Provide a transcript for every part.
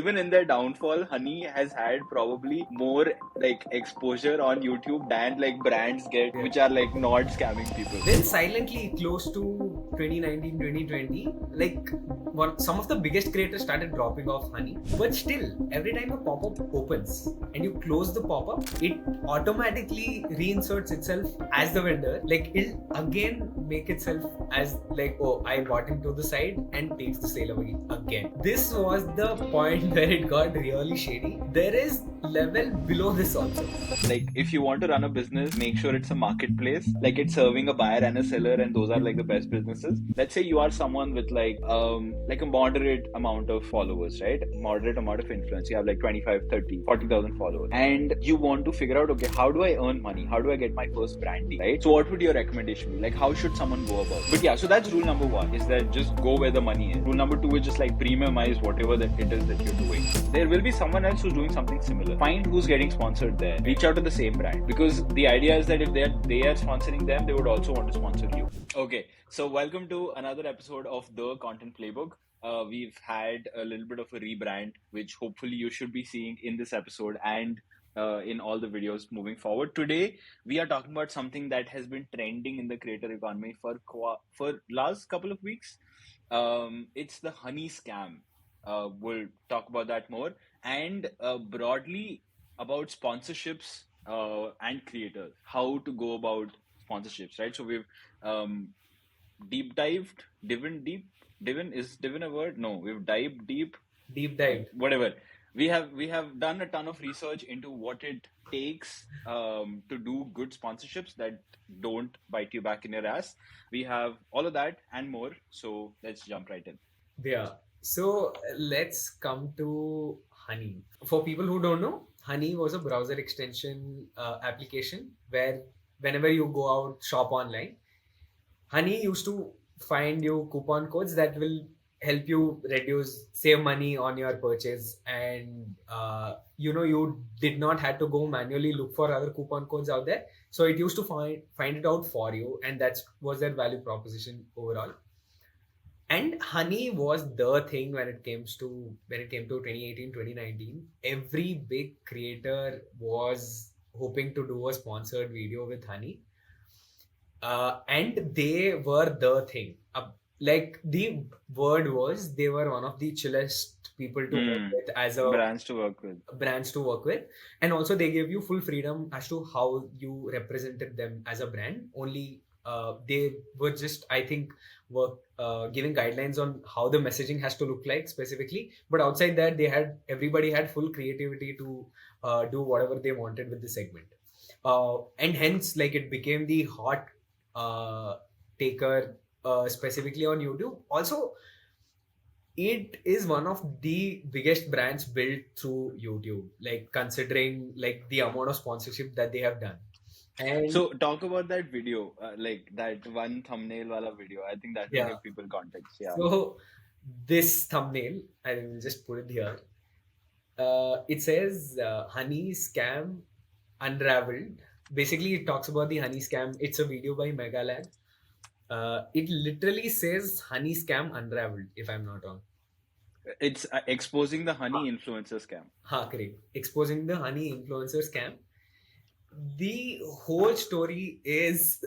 even in their downfall, Honey has had probably more like exposure on YouTube than like brands get, which are like not scamming people. Then silently close to 2019, 2020, like some of the biggest creators started dropping off Honey. But still, every time a pop-up opens and you close the pop-up, it automatically reinserts itself as the vendor. Like it'll again make itself as like, oh, I bought into the site and takes the sale away again. This was the point where it got really shady. There is level below this also. Like if you want to run a business, make sure it's a marketplace, like it's serving a buyer and a seller, and those are like the best businesses. Let's say you are someone with like a moderate amount of followers, right? Moderate amount of influence. You have like 25, 30, 40,000 followers, and you want to figure out, okay, how do I earn money? How do I get my first brand deal, right? So what would your recommendation be? Like how should someone go about it? But yeah, so that's rule number one, is that just go where the money is. Rule number two is just like premiumize whatever that it is that you're doing. There will be someone else who's doing something similar. Find who's getting sponsored there. Reach out to the same brand, because the idea is that if they are sponsoring them, they would also want to sponsor you. Okay, so welcome to another episode of the Content Playbook. We've had a little bit of a rebrand, which hopefully you should be seeing in this episode and in all the videos moving forward. Today, we are talking about something that has been trending in the creator economy for last couple of weeks. It's the honey scam. We'll talk about that more, and broadly about sponsorships and creators, how to go about sponsorships, right? So we've deep dived, is divin a word? No, we've dived deep, whatever. We have done a ton of research into what it takes to do good sponsorships that don't bite you back in your ass. We have all of that and more. So let's jump right in. Yeah. So let's come to Honey. For people who don't know, Honey was a browser extension application where whenever you go out shop online, Honey used to find you coupon codes that will help you save money on your purchase, and you did not have to go manually look for other coupon codes out there. So it used to find it out for you, and that was their value proposition overall. And Honey was the thing when it came to 2018, 2019. Every big creator was hoping to do a sponsored video with Honey, and they were the thing. Like the word was, they were one of the chillest people to work with as a brands to work with, and also they gave you full freedom as to how you represented them as a brand. Only they were just, I think, giving guidelines on how the messaging has to look like specifically, but outside that everybody had full creativity to do whatever they wanted with the segment, and hence like it became the hot taker specifically on YouTube. Also, it is one of the biggest brands built through YouTube, like considering like the amount of sponsorship that they have done. And so talk about that video, like that one thumbnail wala video. I think that will give people context. Yeah. So this thumbnail, I will just put it here. It says Honey Scam Unraveled. Basically, it talks about the Honey Scam. It's a video by Megalag. It literally says Honey Scam Unraveled, if I'm not wrong. It's exposing the honey influencer scam. Correct. Exposing the honey influencer scam. The whole story is,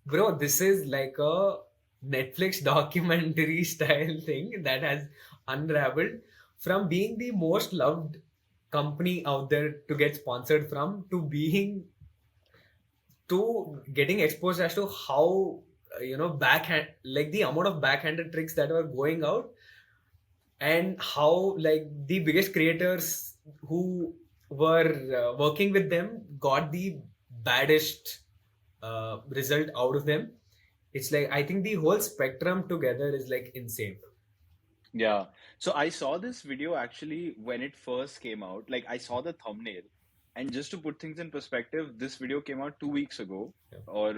bro, this is like a Netflix documentary style thing that has unraveled from being the most loved company out there to get sponsored from, to getting exposed as to how backhand, like the amount of backhanded tricks that were going out, and how like the biggest creators who were working with them got the baddest result out of them. It's like, I think the whole spectrum together is like insane. Yeah. So I saw this video actually when it first came out. Like I saw the thumbnail, and just to put things in perspective, this video came out 2 weeks ago, or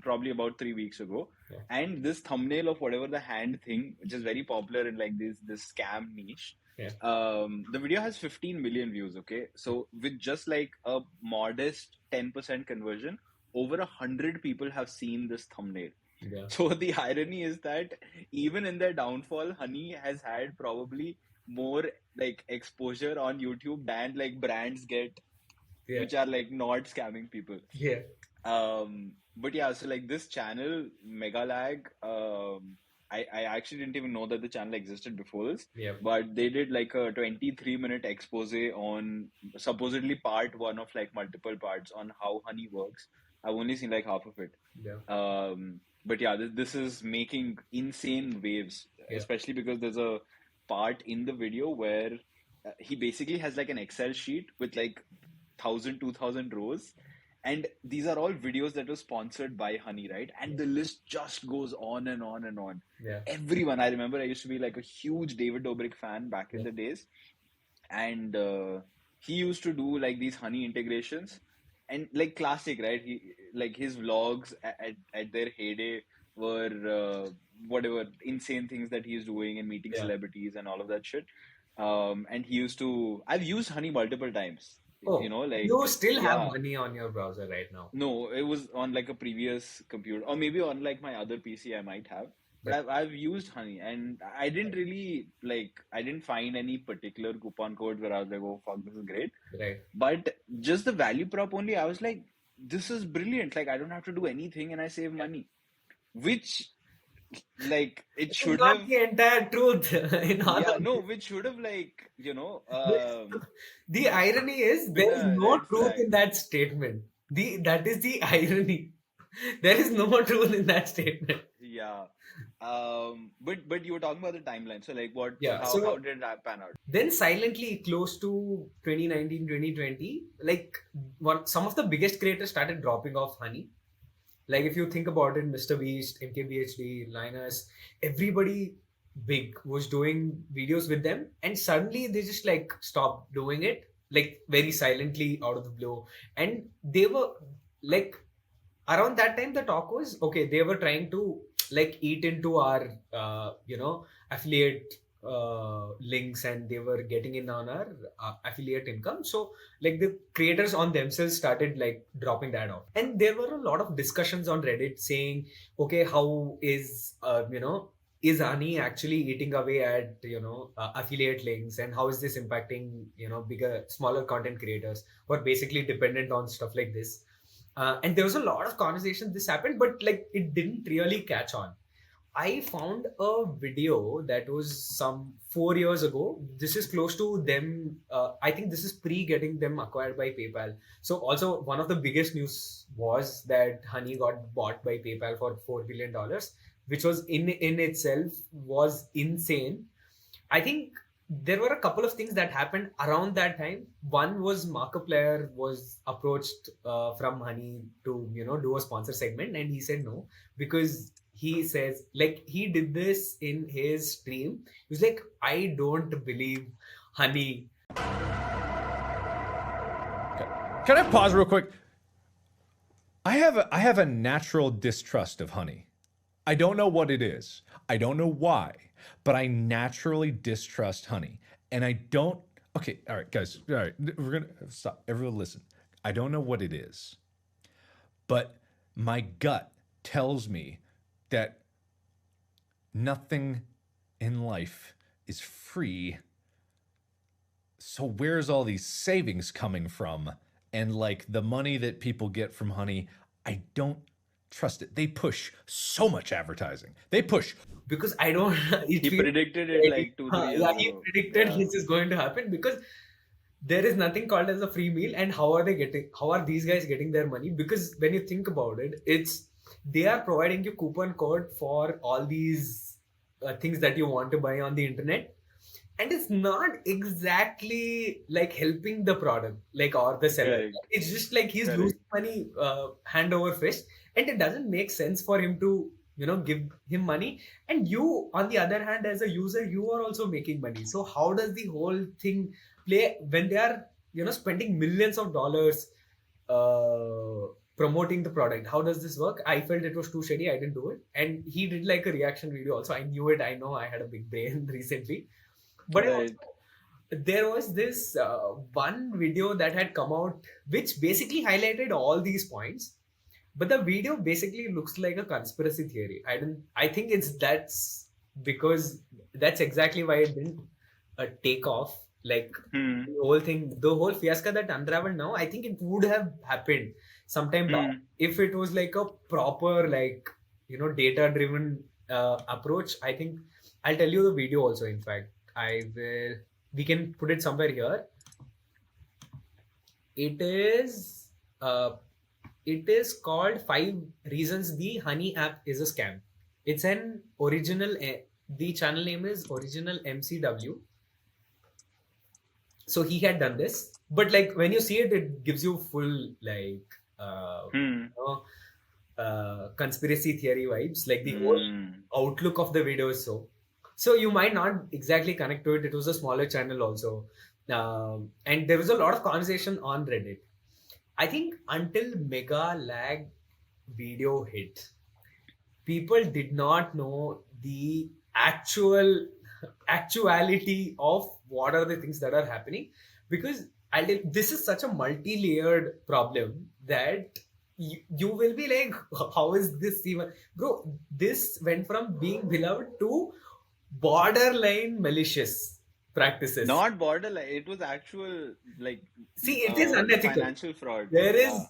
probably about 3 weeks ago. Yeah. And this thumbnail of whatever the hand thing, which is very popular in like this scam niche, the video has 15 million views. Okay, so with just like a modest 10% conversion, over 100 people have seen this thumbnail. Yeah. So the irony is that even in their downfall, Honey has had probably more like exposure on YouTube than like brands get, Yeah. which are like not scamming people. Yeah. But yeah, so like this channel, Megalag, I actually didn't even know that the channel existed before this, Yeah. but they did like a 23-minute expose on supposedly part one of like multiple parts on how honey works. I've only seen like half of it. Yeah. But yeah, this is making insane waves, Yeah. especially because there's a part in the video where he basically has like an Excel sheet with like 1,000, 2,000 rows. And these are all videos that were sponsored by Honey, right? And the list just goes on and on and on. Yeah. Everyone, I remember I used to be like a huge David Dobrik fan back in Yeah. the days. And he used to do like these Honey integrations and like classic, right? He like his vlogs at their heyday were whatever insane things that he's doing and meeting Yeah. celebrities and all of that shit. And he used to, I've used Honey multiple times, you Oh, know, like, you still have yeah. money on your browser right now. No, it was on like a previous computer, or maybe on like my other PC I might have. But Right. I've used Honey, and I didn't really like. I didn't find any particular coupon codes where I was like, "Oh fuck, this is great." Right. But just the value prop only, I was like, "This is brilliant!" Like I don't have to do anything, and I save money. Which, like, it It is should not have, the entire truth in all yeah, of no, this. which should have like, The irony is been there is a no red truth flag. in that statement. That is the irony. There is no truth in that statement. Yeah. But you were talking about the timeline. So like what Yeah. how So did that pan out? then silently close to 2019, 2020, like some of the biggest creators started dropping off Honey. Like if you think about it, Mr. Beast, MKBHD, Linus, everybody big was doing videos with them, and suddenly they just like stopped doing it, like very silently out of the blue. And they were like around that time the talk was okay, they were trying to like eat into our affiliate links, and they were getting in on our affiliate income. So like the creators on themselves started like dropping that off, and there were a lot of discussions on Reddit saying, okay, how is is Ani actually eating away at affiliate links, and how is this impacting bigger smaller content creators who are basically dependent on stuff like this. And there was a lot of conversation this happened, but like it didn't really catch on. I found a video that was some 4 years ago. This is close to them. I think this is pre getting them acquired by PayPal. So also one of the biggest news was that Honey got bought by PayPal for $4 billion, which was in itself was insane. I think there were a couple of things that happened around that time. One was Markiplier was approached from Honey to do a sponsor segment, and he said no because he says like he did this in his stream. He was like, I don't believe Honey. Can I pause real quick? I have a natural distrust of Honey. I don't know what it is. I don't know why, but I naturally distrust Honey. And I don't. Okay, all right, guys. All right, we're gonna stop. Everyone, listen. I don't know what it is, but my gut tells me that nothing in life is free. So where's all these savings coming from? And like the money that people get from Honey, I don't trust it. They push so much advertising. They push. Because I don't. It He feels predicted it like 2, 3 years yeah, he ago. predicted Yeah. this is going to happen because there is nothing called as a free meal. And how are these guys getting their money? Because when you think about it, they are providing you coupon code for all these things that you want to buy on the internet, and it's not exactly like helping the product like or the seller. Correct. It's just like he's Correct. losing money hand over fist, and it doesn't make sense for him to give him money. And you on the other hand, as a user, you are also making money. So how does the whole thing play when they are spending millions of dollars promoting the product? How does this work? I felt it was too shady. I didn't do it. And he did like a reaction video also. I knew it. I know I had a big brain recently. But Right. there was this one video that had come out which basically highlighted all these points. But the video basically looks like a conspiracy theory. I think it's that's because that's exactly why it didn't a takeoff, like Hmm. the whole fiasco that unraveled now, I think it would have happened sometime back Hmm. if it was like a proper, like, data driven approach. I think I'll tell you the video also. In fact, we can put it somewhere here. It is uh, it is called 5 reasons the Honey app is a scam. It's an original. The channel name is Original MCW. So he had done this, but like when you see it, it gives you full, like, Hmm. conspiracy theory vibes. Like the whole Hmm. outlook of the video is so you might not exactly connect to it. It was a smaller channel also, and there was a lot of conversation on Reddit. I think until Mega Lag video hit, people did not know the actuality of what are the things that are happening, because this is such a multi-layered problem that you will be like, how is this even, bro? This went from being beloved to borderline malicious practices. Not borderline. It was actual like See, it is unethical. financial fraud. There Yeah.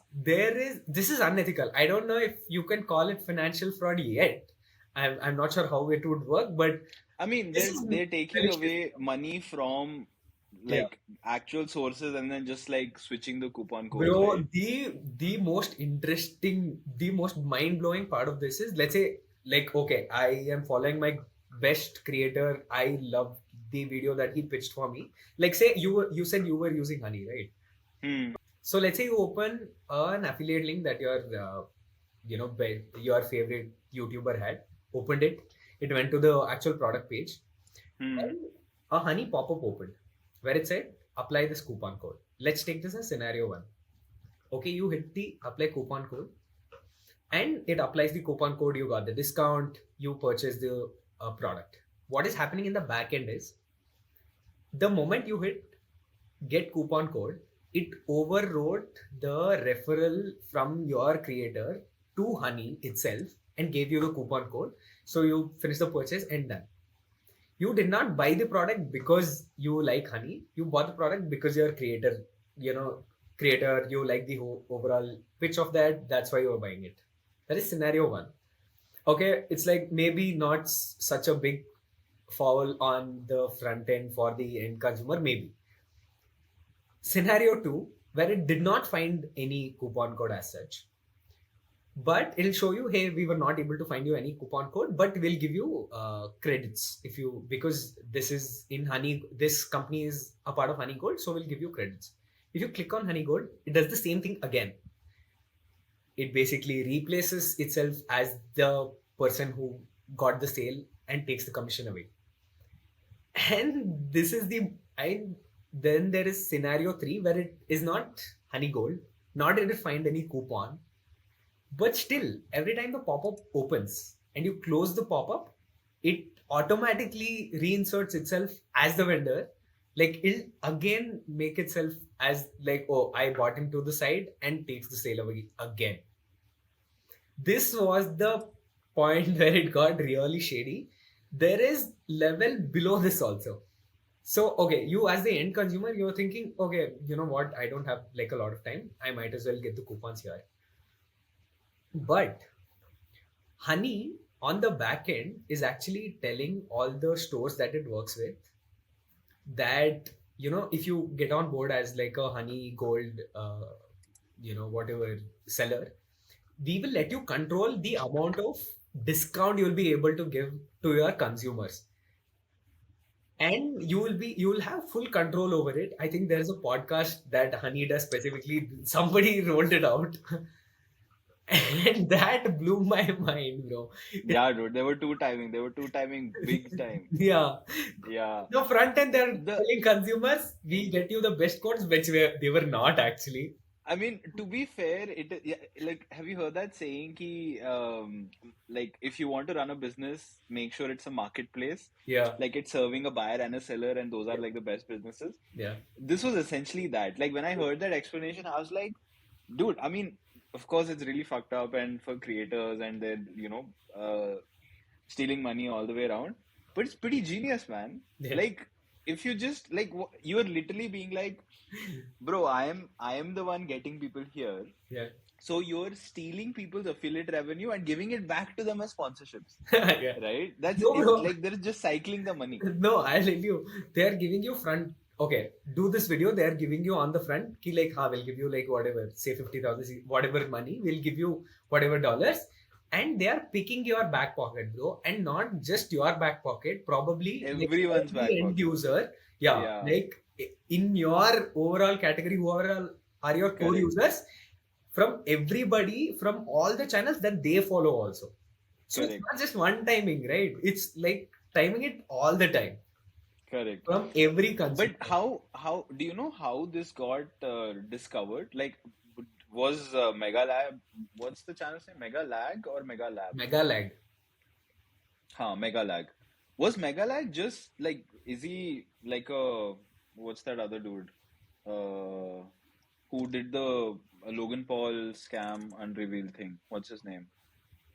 is, this is unethical. I don't know if you can call it financial fraud yet. I'm not sure how it would work, but I mean, this is they're taking malicious. away money from Yeah. like actual sources and then just like switching the coupon codes, Bro, right? the most interesting, the most mind-blowing part of this is, let's say, like, okay, I am following my best creator. I love the video that he pitched for me. Like, say you said you were using Honey, right? Hmm. So let's say you open an affiliate link that your favorite YouTuber had opened it. It went to the actual product page, Hmm. and a Honey pop-up opened where it said apply this coupon code. Let's take this as scenario one. Okay, you hit the apply coupon code, and it applies the coupon code. You got the discount. You purchase the product. What is happening in the back end is, the moment you hit get coupon code, it overwrote the referral from your creator to Honey itself and gave you the coupon code. So you finish the purchase and done. You did not buy the product because you like Honey. You bought the product because you're you know, you like the overall pitch of that. That's why you're buying it. That is scenario one. Okay, it's like maybe not such a big foul on the front end for the end consumer, maybe. Scenario two, where it did not find any coupon code as such, but it'll show you, hey, we were not able to find you any coupon code, but we'll give you credits if you, because this is in Honey, this company is a part of Honey Gold, so we'll give you credits. If you click on Honey Gold, it does the same thing again. It basically replaces itself as the person who got the sale and takes the commission away. And this is the and then there is scenario three, where it is not Honey Gold, nor did it find any coupon, but still every time the pop-up opens and you close the pop-up, it automatically reinserts itself as the vendor. Like, it'll again make itself as like, oh, I bought him to the side, and takes the sale away again. This was the point where it got really shady. There is level below this also. So, okay, you as the end consumer, you're thinking, okay, you know what? I don't have like a lot of time. I might as well get the coupons here. But Honey on the back end is actually telling all the stores that it works with that, if you get on board as like a Honey Gold, whatever seller, we will let you control the amount of discount you'll be able to give to your consumers, and you will have full control over it. I think there's a podcast that Honey does specifically. Somebody rolled it out, and that blew my mind, bro. Yeah, dude. They were two timing. They were two timing big time. Yeah. Yeah. The front end, they're The telling consumers, we get you the best codes, which they were not actually. I mean, to be fair, yeah, like have you heard that saying ki like if you want to run a business, make sure it's a marketplace. Yeah. Like it's serving a buyer and a seller, and those are like the best businesses. Yeah. This was essentially that. Like when I heard that explanation, I was like, dude, I mean, of course it's really fucked up and for creators and they're, stealing money all the way around. But it's pretty genius, man. Yeah. Like if you just like you are literally being like, bro, I am the one getting people here. Yeah. So you're stealing people's affiliate revenue and giving it back to them as sponsorships, Yeah. right? That's No, it's bro. like they're just cycling the money. No, I'll tell you. They are giving you front. Okay, do this video. They are giving you on the front. Ki like, we'll give you like whatever, say 50,000, whatever money. We'll give you whatever dollars, and they are picking your back pocket, bro, and not just your back pocket. Probably like Everyone's every back end pocket. user. Yeah, Yeah, like in your overall category, whoever are your core correct, users, from everybody from all the channels that they follow also. So it's correct, not just one timing, right? It's like timing it all the time correct. from every But consumer. how do you know how this got discovered? Like, was Mega Lab? What's the channel's name? Mega Lag or Mega Lab? Mega lag. Mega Lag. Was Mega Lag just like, is he like a, what's that other dude? Uh, who did the Logan Paul scam unreveal thing? What's his name?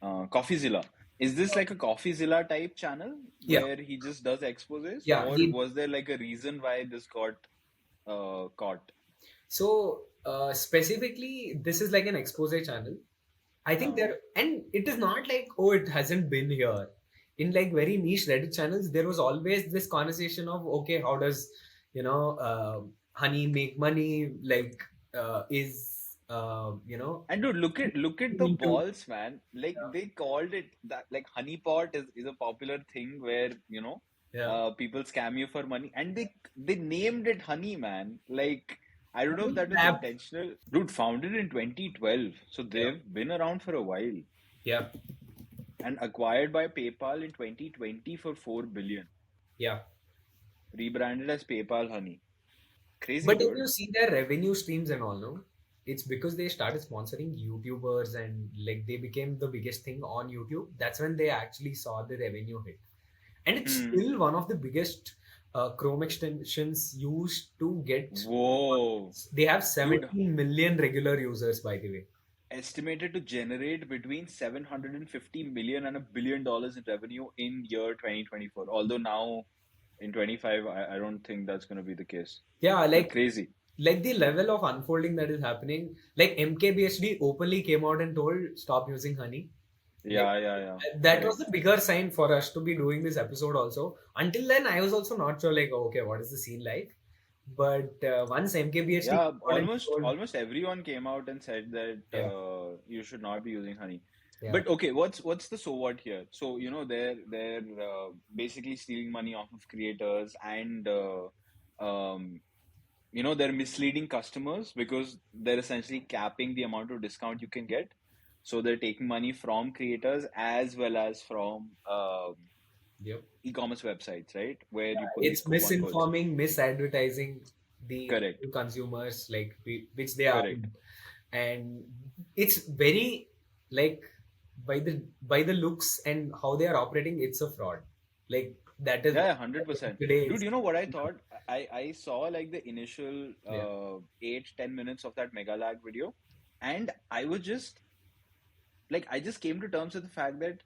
CoffeeZilla. Is this like a CoffeeZilla type channel Yeah, where he just does exposes, yeah. or He, was there like a reason why this got caught? so specifically, this is like an expose channel. I think Huh. there, and it is not like, oh, it hasn't been here. In like very niche Reddit channels, there was always this conversation of, okay, how does, honey make money? Like, And dude, look at the into, balls, man. Like they called it that, like honeypot is a popular thing where, yeah. people scam you for money, and they named it honey, man. Like, I don't know if Honey that was trap. intentional. Dude, founded in 2012, so Yeah, they've been around for a while, yeah, and acquired by PayPal in 2020 for 4 billion, yeah. rebranded as PayPal Honey. Crazy, But if dude. you see their revenue streams and all, no, it's because they started sponsoring YouTubers and like they became the biggest thing on YouTube. That's when they actually saw the revenue hit. And it's Hmm. still one of the biggest Chrome extensions used to get. Whoa. They have Dude, 17 million regular users, by the way. estimated to generate between 750 million and $1 billion in revenue in year 2024. Although now in 25, I don't think that's going to be the case. Yeah, But crazy. like the level of unfolding that is happening. Like MKBHD openly came out and told stop using honey. Like Yeah, yeah, yeah. that was Correct. the bigger sign for us to be doing this episode also. Until then, I was also not sure, like, oh, okay, what is the scene like? But once MKBHD Yeah, came out and almost told, almost everyone came out and said that yeah, you should not be using honey. yeah, But okay, what's the so what here? So they're basically stealing money off of creators, and um, they're misleading customers because they're essentially capping the amount of discount you can get. So they're taking money from creators as well as from yep. e-commerce websites, right? Where you put these It's coupon codes. misinforming, misadvertising the Correct, consumers, like which they are, correct. and it's very like by the looks and how they are operating, it's a fraud. Like that is Yeah, what yeah, 100%. today Dude, it's you know what I thought? I saw like the initial yeah, 8-10 minutes of that Mega Lag video, and I was just like, I just came to terms with the fact that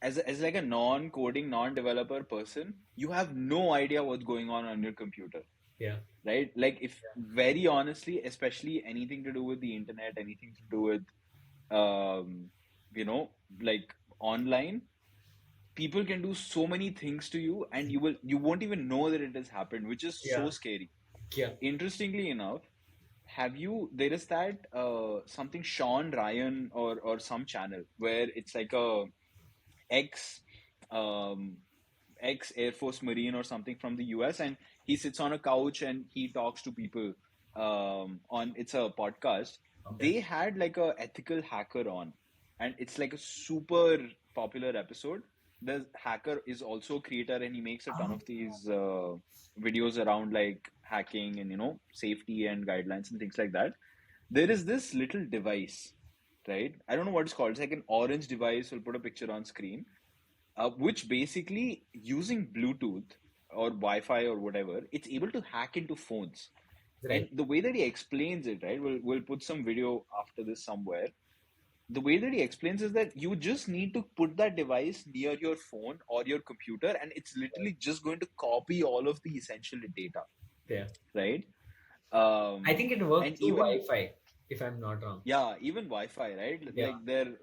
as like a non-coding, non-developer person, you have no idea what's going on your computer, yeah, right? Like, if very honestly, especially anything to do with the internet, anything to do with um, you know, like online, people can do so many things to you, and you won't even know that it has happened, which is yeah, so scary. yeah. Interestingly enough, there is that something Sean Ryan or some channel where it's like a ex um ex Air Force Marine or something from the US, and he sits on a couch and he talks to people on it's a podcast. Okay. They had like a ethical hacker on, and it's like a super popular episode. The hacker is also a creator, and he makes a ton of these videos around like hacking and safety and guidelines and things like that. There is this little device, right? I don't know what it's called. It's like an orange device. We'll put a picture on screen, which basically using Bluetooth or Wi-Fi or whatever, it's able to hack into phones. And Right. the way that he explains it, right? We'll put some video after this somewhere. the way that he explains is that you just need to put that device near your phone or your computer, and it's literally just going to copy all of the essential data, Yeah. right? I think it And worked through even Wi-Fi, if I'm not wrong. yeah, even Wi-Fi, right? Yeah. Like there,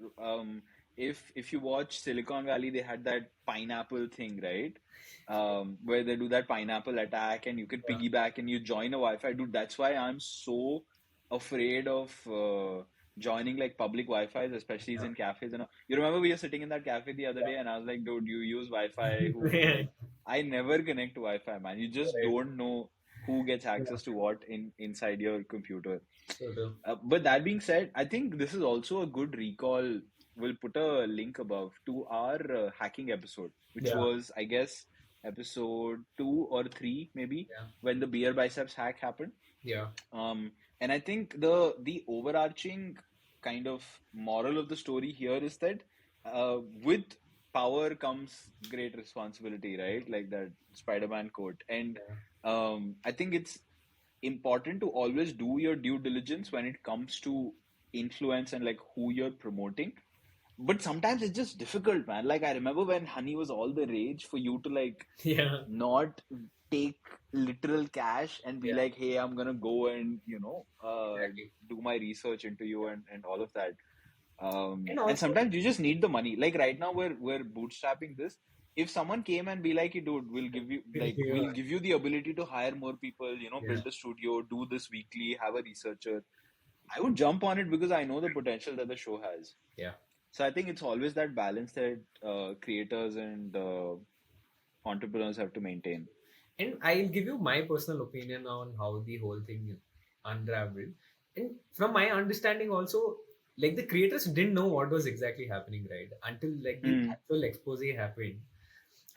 if you watch Silicon Valley, they had that pineapple thing, right? Where they do that pineapple attack, and you can Yeah. piggyback and you join a Wi-Fi. Dude, that's why I'm so afraid of joining like public Wi-Fi's, especially Yeah. in cafes. And all. You remember we were sitting in that cafe the other day, and I was like, dude, you use Wi-Fi? Who Yeah. like? I never connect to Wi-Fi, man. You just Right. don't know who gets Yeah. access to what inside your computer. So true. But that being said, I think this is also a good recall. We'll put a link above to our hacking episode, which Yeah. was, I guess, episode 2 or 3, maybe, Yeah. when the beer biceps hack happened. Yeah. And I think the overarching kind of moral of the story here is that with power comes great responsibility, right? Like that Spider-Man quote. And Yeah. I think it's important to always do your due diligence when it comes to influence and like who you're promoting. But sometimes it's just difficult, man. Like I remember when honey was all the rage for you to like Yeah. not take literal cash and be Yeah. like, hey, I'm gonna go and Exactly. do my research into you and all of that. And And also, sometimes you just need the money. Like right now, we're bootstrapping this. If someone came and be like, "Hey, dude, we'll give you the ability to hire more people, yeah. build a studio, do this weekly, have a researcher," I would jump on it because I know the potential that the show has. Yeah. So I think it's always that balance that creators and entrepreneurs have to maintain. And I'll give you my personal opinion on how the whole thing unraveled. And from my understanding, also, like the creators didn't know what was exactly happening, right? Until like the Hmm. actual expose happened.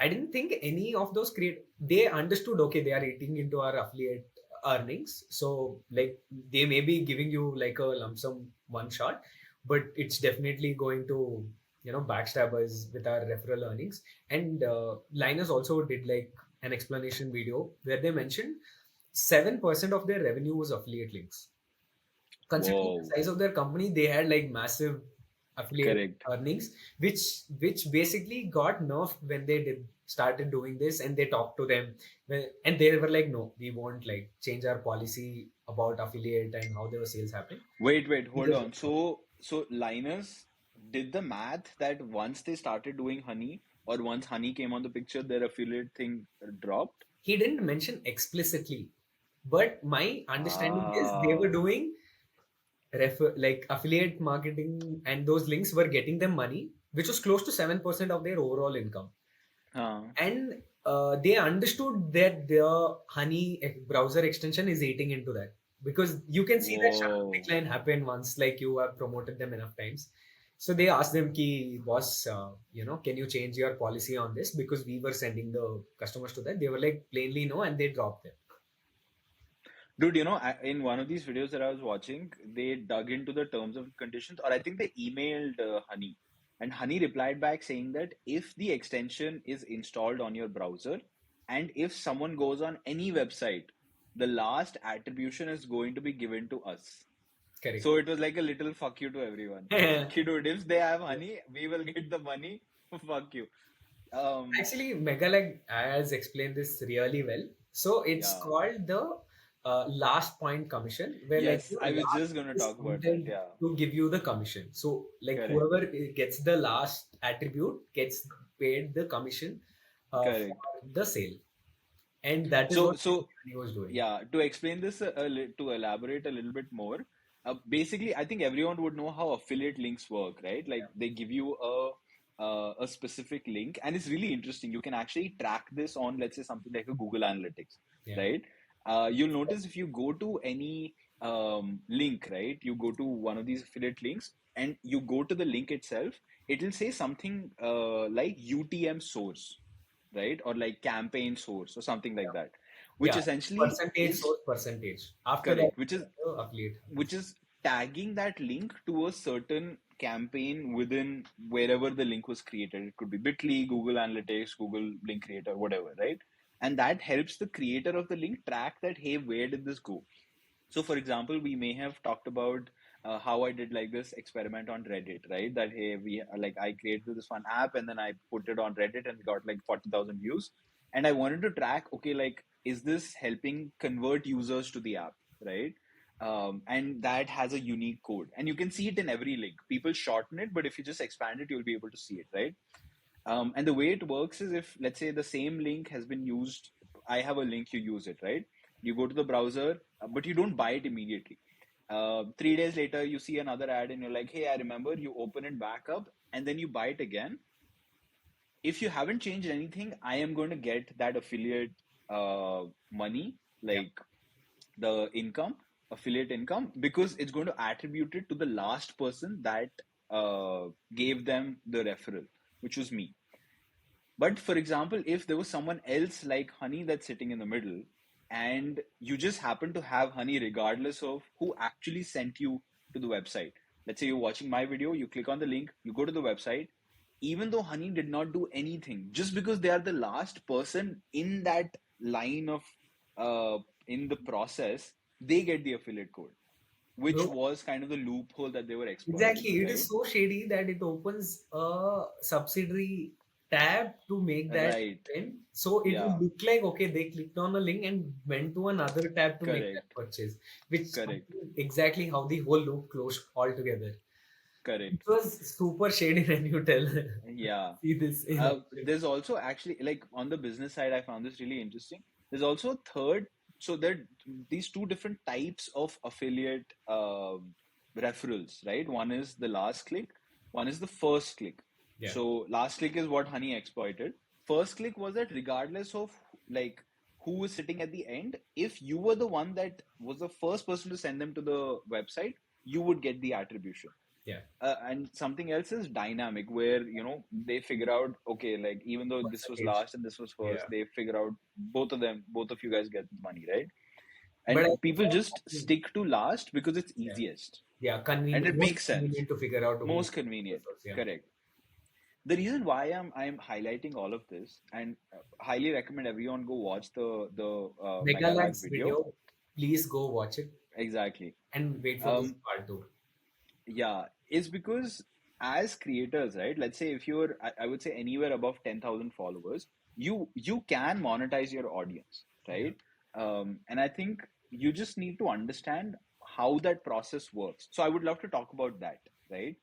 I didn't think any of those they understood, okay, they are eating into our affiliate earnings. So like they may be giving you like a lump sum one shot, but it's definitely going to, backstab us with our referral earnings. And Linus also did like an explanation video where they mentioned 7% of their revenue was affiliate links. Considering the Whoa. size of their company, they had like massive affiliate Correct. earnings, which basically got nerfed when they did started doing this, and they talked to them, and they were like, no, we won't like change our policy about affiliate and how their sales happen. Wait, We hold just on. So Linus did the math that once they started doing honey, or once honey came on the picture, their affiliate thing dropped. He didn't mention explicitly, but my understanding is they were Ah, doing like affiliate marketing, and those links were getting them money, which was close to 7% of their overall income. huh. And they understood that their honey browser extension is eating into that, because you can see that sharp Whoa. decline happen once like you have promoted them enough times. So they asked them, ki boss, can you change your policy on this, because we were sending the customers to that. They were like plainly no, and they dropped them. Dude, in one of these videos that I was watching, they dug into the terms and conditions, or I think they emailed Honey. And Honey replied back saying that if the extension is installed on your browser, and if someone goes on any website, the last attribution is going to be given to us. Correct. So it was like a little fuck you to everyone. Okay, dude, if they have honey, we will get the money. Fuck you. Um, Actually, Megalag has explained this really well. So it's yeah. called the last point commission, where like Yes, I was last just gonna is talk about that. counted Yeah, to give you the commission. So like correct, whoever gets the last attribute gets paid the commission for correct. the sale, and that is So, what so he was doing. yeah, to explain this to elaborate a little bit more, basically, I think everyone would know how affiliate links work, right? Like they give you a specific link, and it's really interesting. You can actually track this on, let's say, something like a Google Analytics, Yeah, right? You'll notice if you go to any link, right? You go to one of these affiliate links, and you go to the link itself, it'll say something like UTM source, right? Or like campaign source or something like that, which yeah. essentially Percentage is source percentage. After that, correct, which is the affiliate. which is tagging that link to a certain campaign within wherever the link was created. It could be Bitly, Google Analytics, Google Link Creator, whatever, right? And that helps the creator of the link track that, hey, where did this go? So, for example, we may have talked about how I did like this experiment on Reddit, right? That hey, we like I created this one app and then I put it on Reddit and got like 40,000 views. And I wanted to track, okay, like is this helping convert users to the app, right? And that has a unique code, and you can see it in every link. People shorten it, but if you just expand it, you'll be able to see it, right? And the way it works is if, let's say, the same link has been used, I have a link, you use it, right? You go to the browser, but you don't buy it immediately. 3 days later, you see another ad and you're like, hey, I remember, you open it back up and then you buy it again. If you haven't changed anything, I am going to get that affiliate money, Yeah. like the income, affiliate income, because it's going to attribute it to the last person that gave them the referral, which was me. But for example, if there was someone else like Honey that's sitting in the middle, and you just happen to have Honey regardless of who actually sent you to the website. Let's say you're watching my video, you click on the link, you go to the website, even though Honey did not do anything, just because they are the last person in that line of in the process, they get the affiliate code, which Bro, was kind of the loophole that they were exploiting, exactly. It is right? so shady that it opens a subsidiary tab to make that Right. happen. So it would Yeah. look like, okay, they clicked on a link and went to another tab to make that Correct. purchase, which is Correct. exactly how the whole loop closed altogether. It Correct. was super shady when you tell Yeah. see this in action. There's also actually, like on the business side, I found this really interesting. There's also a third, so there are these two different types of affiliate referrals, right? One is the last click, one is the first click. Yeah. So last click is what Honey exploited. First click was that regardless of like who was sitting at the end, if you were the one that was the first person to send them to the website, you would get the attribution. Yeah. And something else is dynamic, where they figure out, okay, like even though this was Percentage. last and this was Yeah. first, they figure out both of you guys get money, right? But I And think people just stick to last because it's yeah. easiest Yeah, and convenient, it most makes sense, convenient to figure out who most convenient. was, yeah. Correct. The reason why I'm highlighting all of this, and highly recommend everyone go watch the Megalag Megalag's video. video, please go watch it Exactly. and wait for this um part two. Yeah, it's because as creators, right? Let's say if you're, I would say anywhere above 10,000 followers, you can monetize your audience, Yeah. right? And I think you just need to understand how that process works. So I would love to talk about that, right?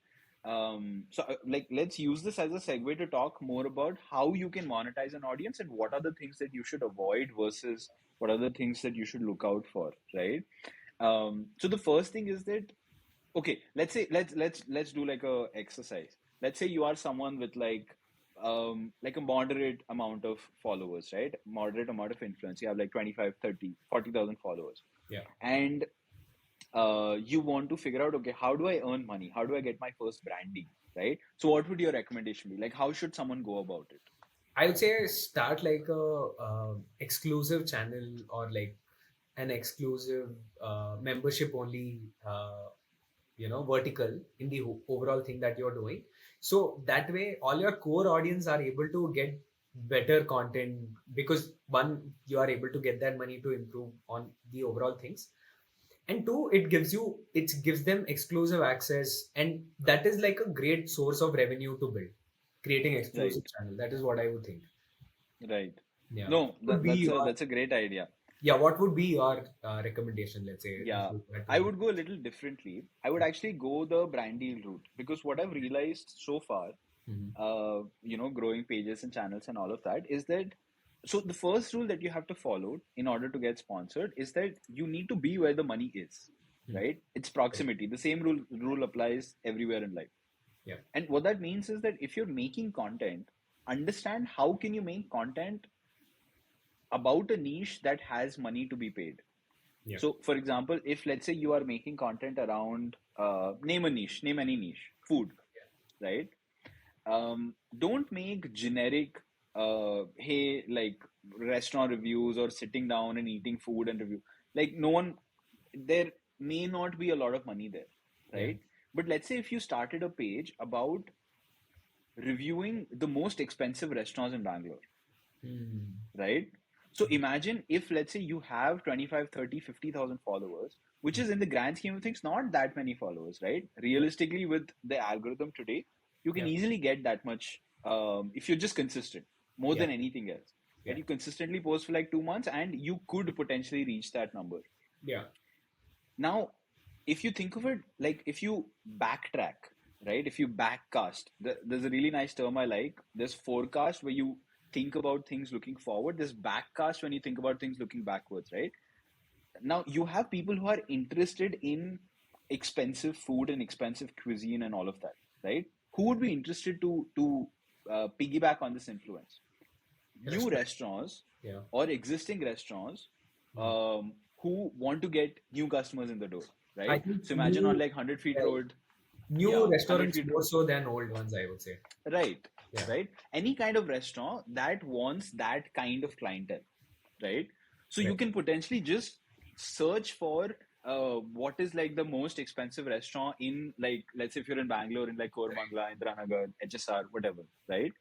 Like let's use this as a segue to talk more about how you can monetize an audience and what are the things that you should avoid versus what are the things that you should look out for, right? So the first thing is that, okay, let's say let's do like a exercise. Let's say you are someone with like a moderate amount of followers, right? Moderate amount of influence. You have like 25, 30, 40,000 followers. Yeah. And you want to figure out, okay, how do I earn money? How do I get my first branding, right? So what would your recommendation be? Like, how should someone go about it? I would say start like a exclusive channel or like an exclusive membership only vertical in the overall thing that you're doing. So that way all your core audience are able to get better content, because one, you are able to get that money to improve on the overall things, and two, it gives them exclusive access, and that is like a great source of revenue to build, creating exclusive Right, channel. That is what I would think. right. Yeah. No, Would be that's a your, that's a great idea. yeah, what would be your recommendation, let's say, if Yeah, you had to I give? would go a little differently. I would actually go the brand deal route, because what I've realized so far, Mhm. growing pages and channels and all of that, is that, so the first rule that you have to follow in order to get sponsored is that you need to be where the money is, Hmm. right? It's proximity. The same rule applies everywhere in life. Yeah. And what that means is that if you're making content, understand how can you make content about a niche that has money to be paid. Yeah. So, for example, if let's say you are making content around, name a niche, name any niche, food, right? Don't make generic, hey, like restaurant reviews or sitting down and eating food and review. Like, no one, there may not be a lot of money there, Yeah. right? But let's say if you started a page about reviewing the most expensive restaurants in Bangalore, Hmm. right? So imagine if, let's say, you have 25, 30, 50,000 followers, which is in the grand scheme of things, not that many followers, right? Realistically, with the algorithm today, you can Yeah. easily get that much if you're just consistent, more Yeah. than anything else. Right? Yeah. You consistently post for like 2 months and you could potentially reach that number. Yeah. Now, if you think of it, like if you backtrack, right? If you backcast, there's a really nice term I like. There's forecast where you think about things looking forward. There's backcast when you think about things looking backwards, right? Now you have people who are interested in expensive food and expensive cuisine and all of that, right? Who would be interested to piggyback on this influence? New Restaurant. restaurants Yeah. or existing restaurants Hmm. who want to get new customers in the door, I right? think So imagine on new, like 100 feet right, road, new yeah, 100 restaurants feet more road, so than old ones, I would say. right, Yeah. right. Any kind of restaurant that wants that kind of clientele, right? So you Right. can potentially just search for what is like the most expensive restaurant in, like, let's say if you're in Bangalore, in like Kormangla, Indiranagar, HSR, whatever, right?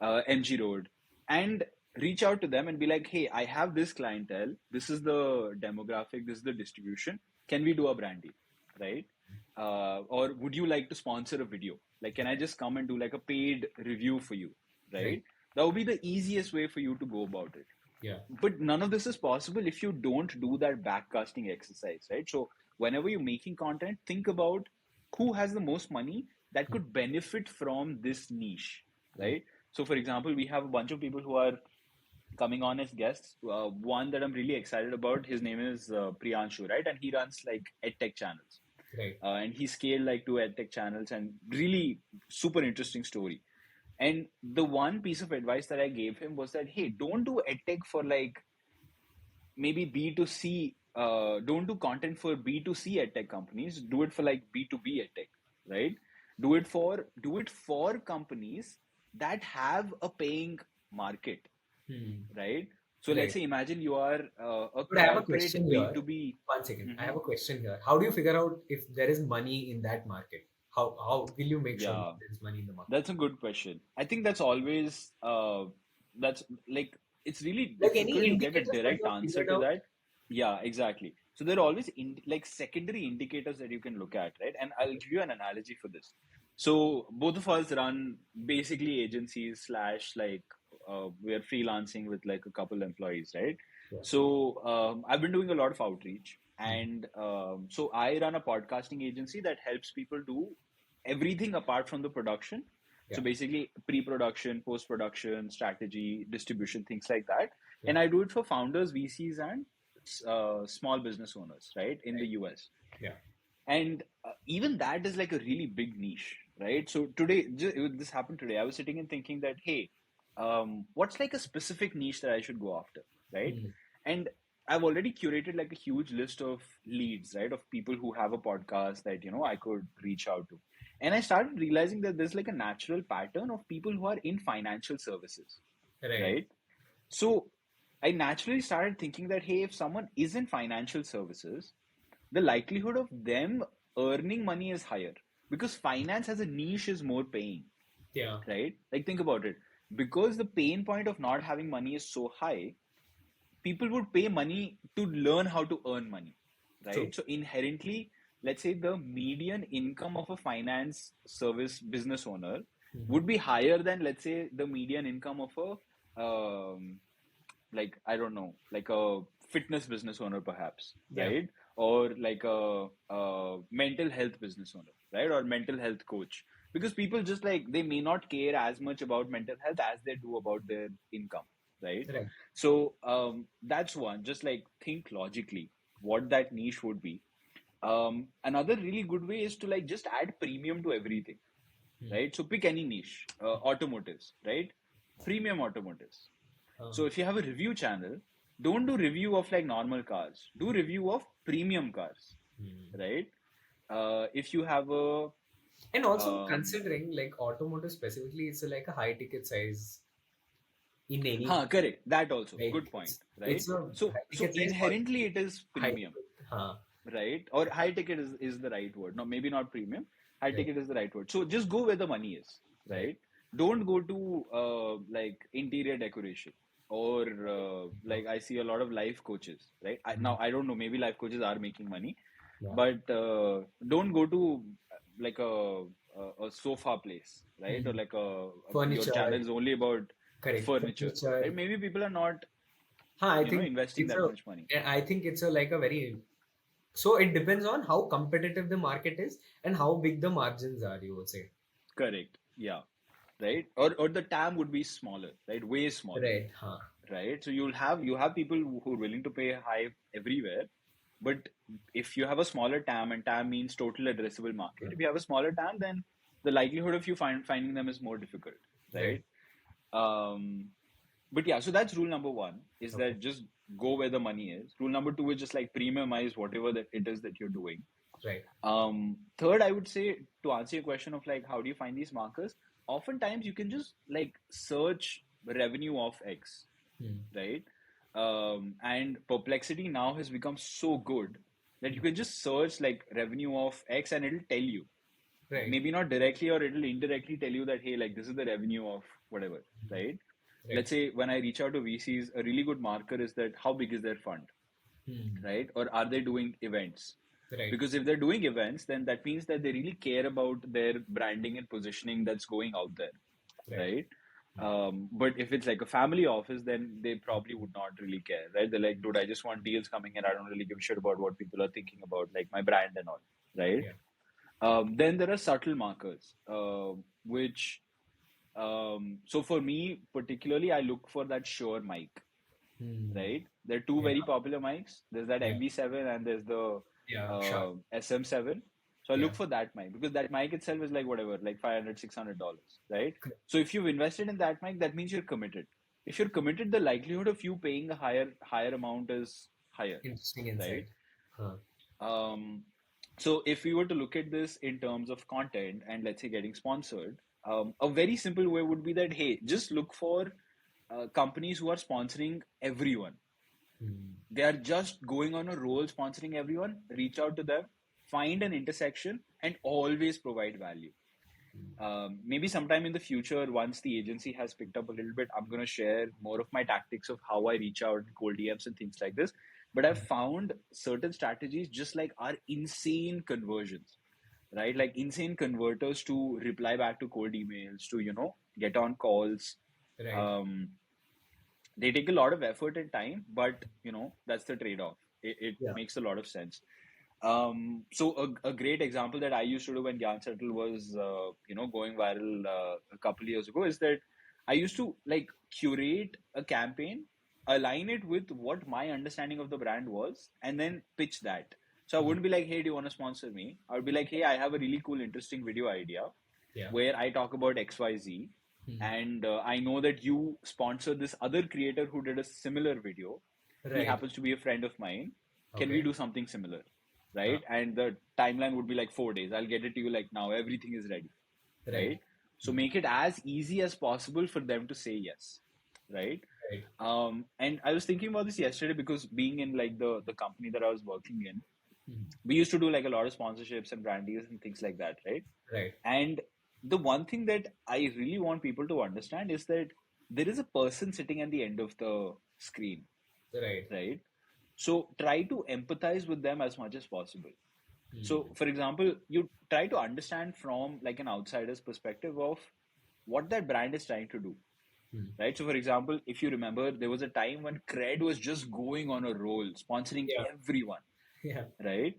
MG Road, and reach out to them and be like, hey, I have this clientele. This is the demographic. This is the distribution. Can we do a brand deal, right? Or would you like to sponsor a video? Like, can I just come and do like a paid review for you, Right. right? That would be the easiest way for you to go about it. Yeah. But none of this is possible if you don't do that backcasting exercise, right? So whenever you're making content, think about who has the most money that could benefit from this niche, Mm. right? So for example, we have a bunch of people who are coming on as guests. One that I'm really excited about, his name is Priyanshu, right? And he runs like edtech channels. Right. And he scaled like two edtech channels, and really super interesting story. And the one piece of advice that I gave him was that, hey, don't do edtech for like maybe B2C, don't do content for B2C edtech companies. Do it for like B2B edtech, right? Do it for companies that have a paying market, Hmm. right? So let's Right. say imagine you are a But I have a question corporate here. B2B. 1 second. I Mhm. have a question here. How do you figure out if there is money in that market? How will you make sure that Yeah, there is money in the market? that's a good question. I think that's always that's like it's really Like any difficult to get a indicators that direct you have answer figured to out? that. Yeah, exactly. So there are always like secondary indicators that you can look at, right? And I'll give you an analogy for this. So both of us run basically agencies slash like we're freelancing with like a couple employees, right? Yeah. So I've been doing a lot of outreach, Hmm. and so I run a podcasting agency that helps people do everything apart from the production. So Yeah. basically, pre-production, post-production, strategy, distribution, things like that. And Yeah. I do it for founders, VCs, and small business owners, right, in the Right. US. Yeah. And even that is like a really big niche, right? So today, this happened today. I was sitting and thinking that, hey, what's like a specific niche that I should go after, right? Hmm. And I've already curated like a huge list of leads, right, of people who have a podcast that I could reach out to. And I started realizing that there's like a natural pattern of people who are in financial services, Right. right? So I naturally started thinking that, hey, if someone is in financial services, the likelihood of them earning money is higher because finance as a niche is more paying, Yeah. right? Like, think about it. Because the pain point of not having money is so high, people would pay money to learn how to earn money, True. right? So, inherently, let's say the median income of a finance service business owner Hmm. would be higher than, let's say, the median income of like, I don't know, like a fitness business owner, perhaps, Yeah. right? Or like a mental health business owner, right? Or mental health coach. Because people just like, they may not care as much about mental health as they do about their income, right? Right. So that's one. Just like think logically what that niche would be. Another really good way is to like just add premium to everything, Hmm. right? So pick any niche, automotives, right? Premium automotives. Uh, So if you have a review channel, don't do review of like normal cars. Do review of premium cars, hmm. right? If you have a And also um, considering like automotive specifically, it's like a high ticket size in any, correct, that also like good point, right? it's a So high so ticket size for inherently it is high premium, ticket. right? Or high ticket is the right word. No, maybe not premium. High Right. ticket is the right word. So just go where the money is, Right. right? Don't go to like interior decoration. or like I see a lot of life coaches, right? Now I don't know, maybe life coaches are making money, Yeah. but don't go to like a sofa place, right? Or like your channel Furniture, is only about correct. furniture, right? Furniture. Maybe people are not, I think investing it's that much money. I think it's a like a very, so it depends on how competitive the market is and how big the margins are, you would say. Correct. Yeah. Right. Or the TAM would be smaller, right? Way smaller, Right. Huh. right? So you have people who are willing to pay high everywhere, but if you have a smaller TAM, and TAM means total addressable market, if you have a smaller TAM, then the likelihood of you finding them is more difficult, Right. right? Um, but yeah, so that's rule number one, is Okay. that just go where the money is. Rule number two is just like premiumize whatever that it is that you're doing. Right. Third, I would say, to answer your question of like how do you find these markers, oftentimes you can just like search revenue of X, Hmm. right? And Perplexity now has become so good that you can just search like revenue of X and it'll tell you. Right. Maybe not directly, or it'll indirectly tell you that, hey, like this is the revenue of whatever, right? Right. Let's say when I reach out to VCs, a really good marker is that how big is their fund, Hmm. right? Or are they doing events? Right. Because if they're doing events, then that means that they really care about their branding and positioning that's going out there, Right. right? But if it's like a family office, then they probably would not really care, right? They're like, dude, I just want deals coming in. I don't really give a shit about what people are thinking about, like my brand and all, right? Yeah. Then there are subtle markers, which, so for me particularly, I look for that Shure mic, Hmm. right? There are two Yeah. very popular mics. There's that Yeah. MV7 and there's the Yeah. Sure. SM7. So I look Yeah. for that mic because that mic itself is like whatever, like $500, $600, right? Correct. So if you've invested in that mic, that means you're committed. If you're committed, the likelihood of you paying a higher amount is higher, Interesting right? insight. Huh. Um, so if we were to look at this in terms of content and let's say getting sponsored, a very simple way would be that, hey, just look for companies who are sponsoring everyone. Hmm. They are just going on a roll sponsoring everyone. Reach out to them, find an intersection, and always provide value. Maybe sometime in the future, once the agency has picked up a little bit, I'm going to share more of my tactics of how I reach out in cold DMs and things like this. But I've found certain strategies just like are insane conversions, right? Like insane converters to reply back to cold emails, to, get on calls. Right. Um, they take a lot of effort and time, but that's the trade-off. It Yeah. makes a lot of sense. So a great example that I used to do when Gyan Settle was going viral a couple of years ago is that I used to like curate a campaign, align it with what my understanding of the brand was, and then pitch that. So I Hmm. wouldn't be like, hey, do you want to sponsor me? I would be like, hey, I have a really cool, interesting video idea Yeah. where I talk about XYZ. Hmm. And I know that you sponsor this other creator who did a similar video. He Right. happens to be a friend of mine. Can we Okay. do something similar? Huh. Right? And the timeline would be like 4 days. I'll get it to you like now. Everything is ready. Right. Right? So make it as easy as possible for them to say yes. Right? Right. And I was thinking about this yesterday because being in like the company that I was working in, Hmm. we used to do like a lot of sponsorships and brand deals and things like that, right? Right. And the one thing that I really want people to understand is that there is a person sitting at the end of the screen, Right. right? So try to empathize with them as much as possible. Hmm. So, for example, you try to understand from like an outsider's perspective of what that brand is trying to do, Hmm. right? So, for example, if you remember, there was a time when Cred was just going on a roll, sponsoring Yeah. everyone, Yeah. right?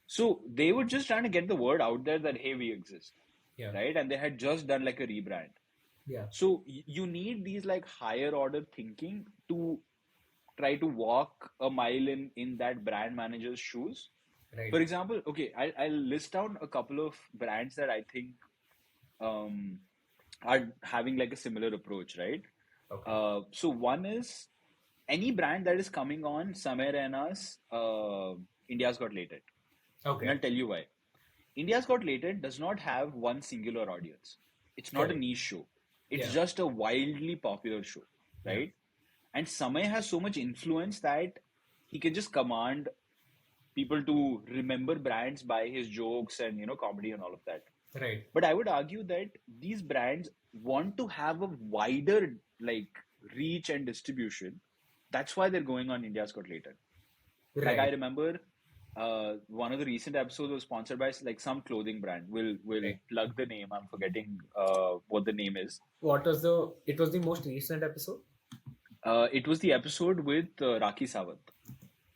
So they were just trying to get the word out there that, hey, we exist, Yeah. right? And they had just done like a rebrand. Yeah. So you need these like higher order thinking to try to walk a mile in that brand manager's shoes. Right. For example, okay, I'll list down a couple of brands that I think um, are having like a similar approach, right? Okay. So one is any brand that is coming on Samay Raina's India's Got Latent. And I'll Okay. tell you why. India's Got Latent does not have one singular audience. It's not a Correct. niche show. It's Yeah. just a wildly popular show, Yeah. right? And Samay has so much influence that he can just command people to remember brands by his jokes and comedy and all of that. Right. But I would argue that these brands want to have a wider like reach and distribution. That's why they're going on India's Got Later. Like Right. I remember one of the recent episodes was sponsored by like some clothing brand. We'll Right. plug the name. I'm forgetting what the name is. What was the? It was the most recent episode. It was the episode with Rakhi Sawant.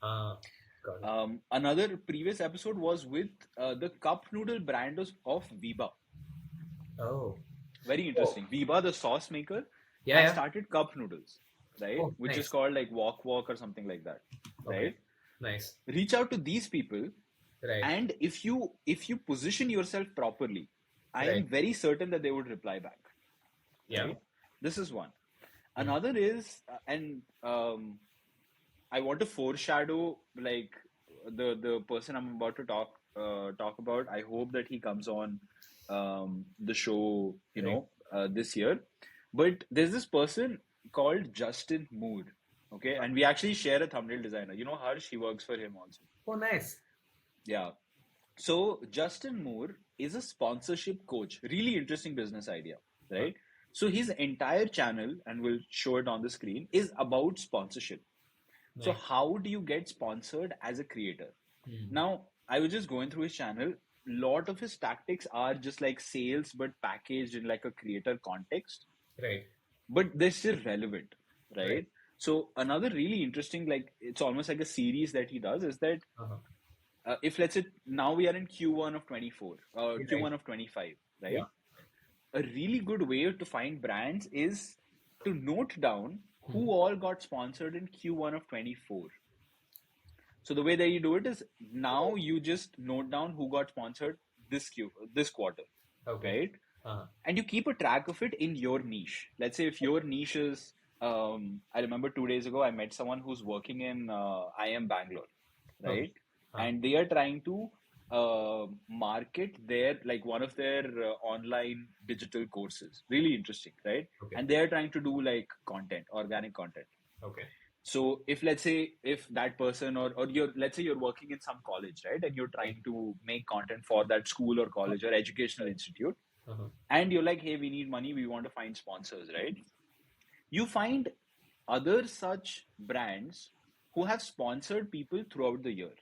Got it. Another previous episode was with the cup noodle brand of Viva. Oh. Very interesting. Viva, the sauce maker, Yeah. has Yeah. started cup noodles, right? Oh, Which is nice. called like Walk or something like that, Okay. right? Nice. Reach out to these people, Right. and if you position yourself properly, I am Right. very certain that they would reply back. Yeah. Right? This is one. Another is, and I want to foreshadow like the person I'm about to talk about. I hope that he comes on the show, this year. But there's this person called Justin Moore. Okay, and we actually share a thumbnail designer. You know Harsh, he works for him also. Oh, nice. Yeah. So Justin Moore is a sponsorship coach. Really interesting business idea, right? So his entire channel, and we'll show it on the screen, is about sponsorship. So Nice. how do you get sponsored as a creator? Hmm. Now, I was just going through his channel. Lot of his tactics are just like sales, but packaged in like a creator context. Right. But they're still relevant, right? Right. So another really interesting, like it's almost like a series that he does, is that if let's say now we are in Q1 of 24, Q1 of 25, right? Yeah. A really good way to find brands is to note down who all got sponsored in Q1 of 24. So the way that you do it is now you just note down who got sponsored this quarter, Okay. right? And you keep a track of it in your niche. Let's say if your niche is, I remember 2 days ago I met someone who's working in IM Bangalore, right? And they are trying to market their like one of their online digital courses. Really interesting, right? Okay. And they are trying to do like content, organic content. Okay. So if let's say if that person or you're let's say you're working in some college, right, and you're trying to make content for that school or college or educational institute, and you're like, hey, we need money, we want to find sponsors, right? You find other such brands who have sponsored people throughout the year,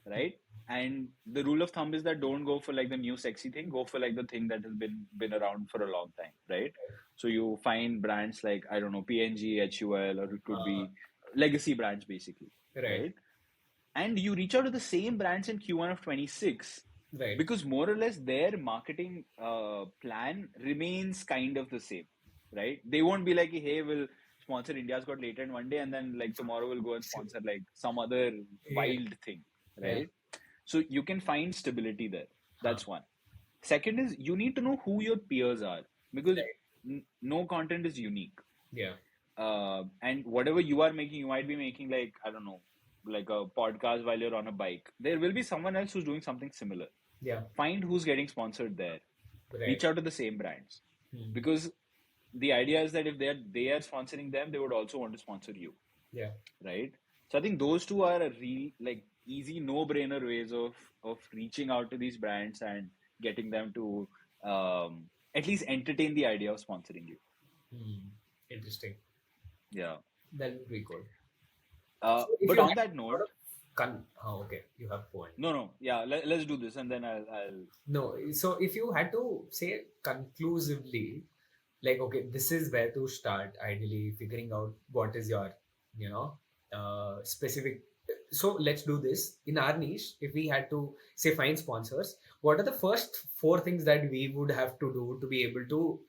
right? And the rule of thumb is that don't go for like the new sexy thing, go for like the thing that has been around for a long time, right? So you find brands like, I don't know, PNG, HUL, or it could be legacy brands basically, right? And you reach out to the same brands in Q1 of 26, Right. because more or less their marketing plan remains kind of the same, right? They won't be like, hey, we'll sponsor India's Got Later in one day, and then like tomorrow we'll go and sponsor like some other wild thing, right? So you can find stability there. That's one. Second is you need to know who your peers are, because no content is unique. Yeah. And whatever you are making, you might be making like, I don't know, like a podcast while you're on a bike. There will be someone else who's doing something similar. Yeah. Find who's getting sponsored there. Right. Reach out to the same brands, because the idea is that if they are sponsoring them, they would also want to sponsor you. Yeah. Right. So I think those two are a real like easy no-brainer ways of reaching out to these brands and getting them to at least entertain the idea of sponsoring you. Interesting. Yeah. That would be good. But on that note, okay, you have point. No. Yeah, let's do this, and then I'll. No, so if you had to say conclusively, like, okay, this is where to start. Ideally, figuring out what is your, specific. So let's do this in our niche. If we had to say find sponsors, what are the first 4 things that we would have to do to be able to,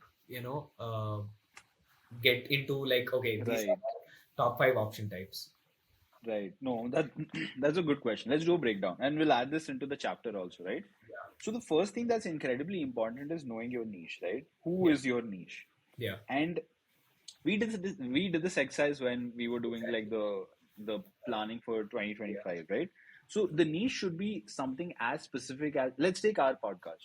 get into like, okay, these are top 5 option types. Right. No, that's a good question. Let's do a breakdown, and we'll add this into the chapter also, right? Yeah. So the first thing that's incredibly important is knowing your niche, right? Who is your niche? Yeah. And we did this exercise when we were doing like the planning for 2025, right? So the niche should be something as specific as, let's take our podcast.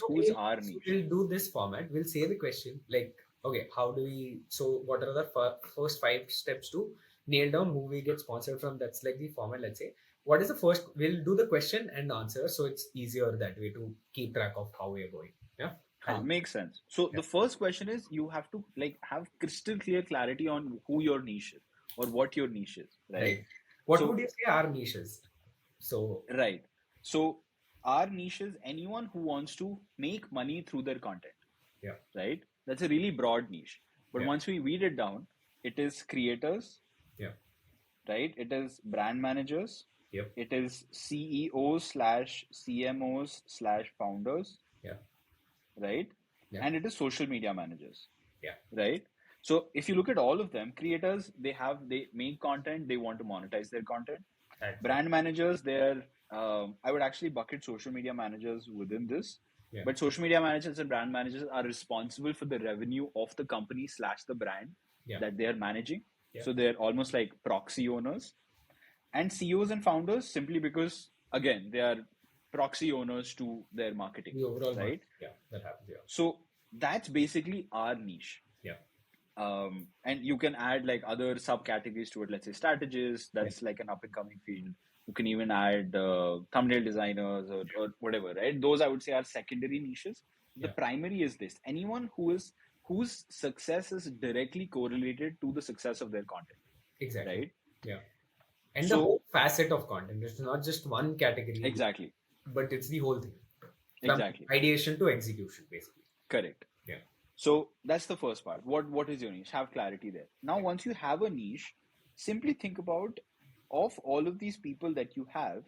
Who's our niche? We'll do this format. We'll say the question like, okay, how do we? So what are the first 5 steps to nail down who we get sponsored from? That's like the format. Let's say, what is the first? We'll do the question and answer, so it's easier that way to keep track of how we are going. Yeah. Makes sense. So the first question is you have to like have crystal clear clarity on who your niche is or what your niche is, right? Right. What So would you say are niches? So, right. So our niche is anyone who wants to make money through their content, yeah, right? That's a really broad niche. But yeah, once we weed it down, it is creators, yeah, right? It is brand managers, yep, it is CEOs slash CMOs slash founders, yeah, right? yeah, And it is social media managers, yeah, right? So if you look at all of them, creators, they make content, they want to monetize their content. actually, Brand managers, they're I would actually bucket social media managers within this. yeah, But social media managers and brand managers are responsible for the revenue of the company slash the brand yeah, that they are managing. yeah, So they're almost like proxy owners. And CEOs and founders simply because again they are proxy owners to their marketing, the overall market. right? Yeah, that happens. Yeah, So that's basically our niche. yeah, And you can add like other subcategories to it. Let's say strategists, yeah, that's like an up and coming field. You can even add thumbnail designers or whatever, right? Those I would say are secondary niches. The yeah, primary is this: anyone whose success is directly correlated to the success of their content, exactly. right? Yeah, and the So whole facet of content. It's not just one category, exactly, but it's the whole thing from exactly, ideation to execution, basically. correct. Yeah, So that's the first part. What is your niche? Have clarity there. Now, once you have a niche, simply think about of all of these people that you have,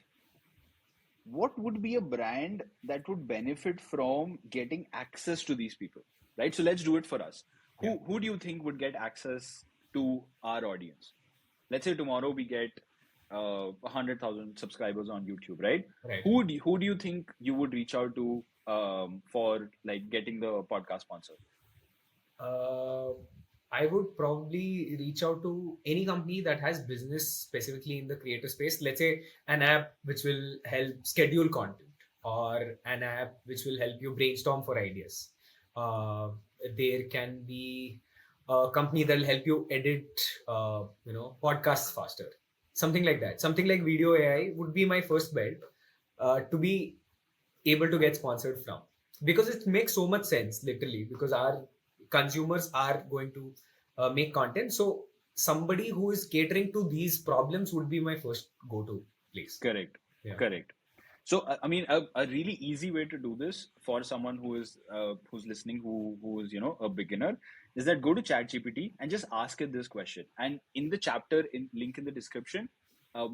what would be a brand that would benefit from getting access to these people, right? So let's do it for us. yeah, Who do you think would get access to our audience? Let's say tomorrow we get 100,000 subscribers on YouTube, right? right. Who do you think you would reach out to for like getting the podcast sponsored? Uh, I would probably reach out to any company that has business specifically in the creator space. Let's say an app which will help schedule content, or an app which will help you brainstorm for ideas. Uh, there can be a company that will help you edit, podcasts faster. Something like that. Something like video AI would be my first bet to be able to get sponsored from, because it makes so much sense, literally, because our consumers are going to make content. So somebody who is catering to these problems would be my first go-to place. Correct. Yeah, Correct. So, I mean, a really easy way to do this for someone who's listening, who is a beginner, is that go to ChatGPT and just ask it this question. And in the chapter, in link in the description,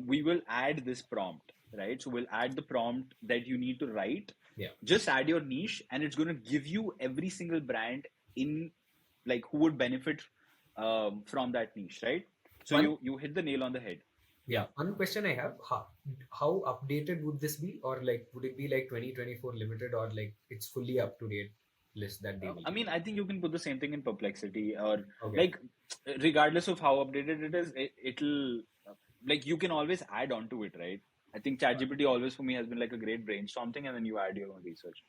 we will add this prompt, right? So we'll add the prompt that you need to write. yeah, Just add your niche, and it's going to give you every single brand in like who would benefit from that niche, right? So one you hit the nail on the head. yeah one question I have: how updated would this be, or like would it be like 2024 limited, or like it's fully up to date list that they will I mean, I think you can put the same thing in Perplexity or okay, like, regardless of how updated it is, it'll like you can always add on to it, right? I think ChatGPT always for me has been like a great brainstorm thing, and then you add your own research.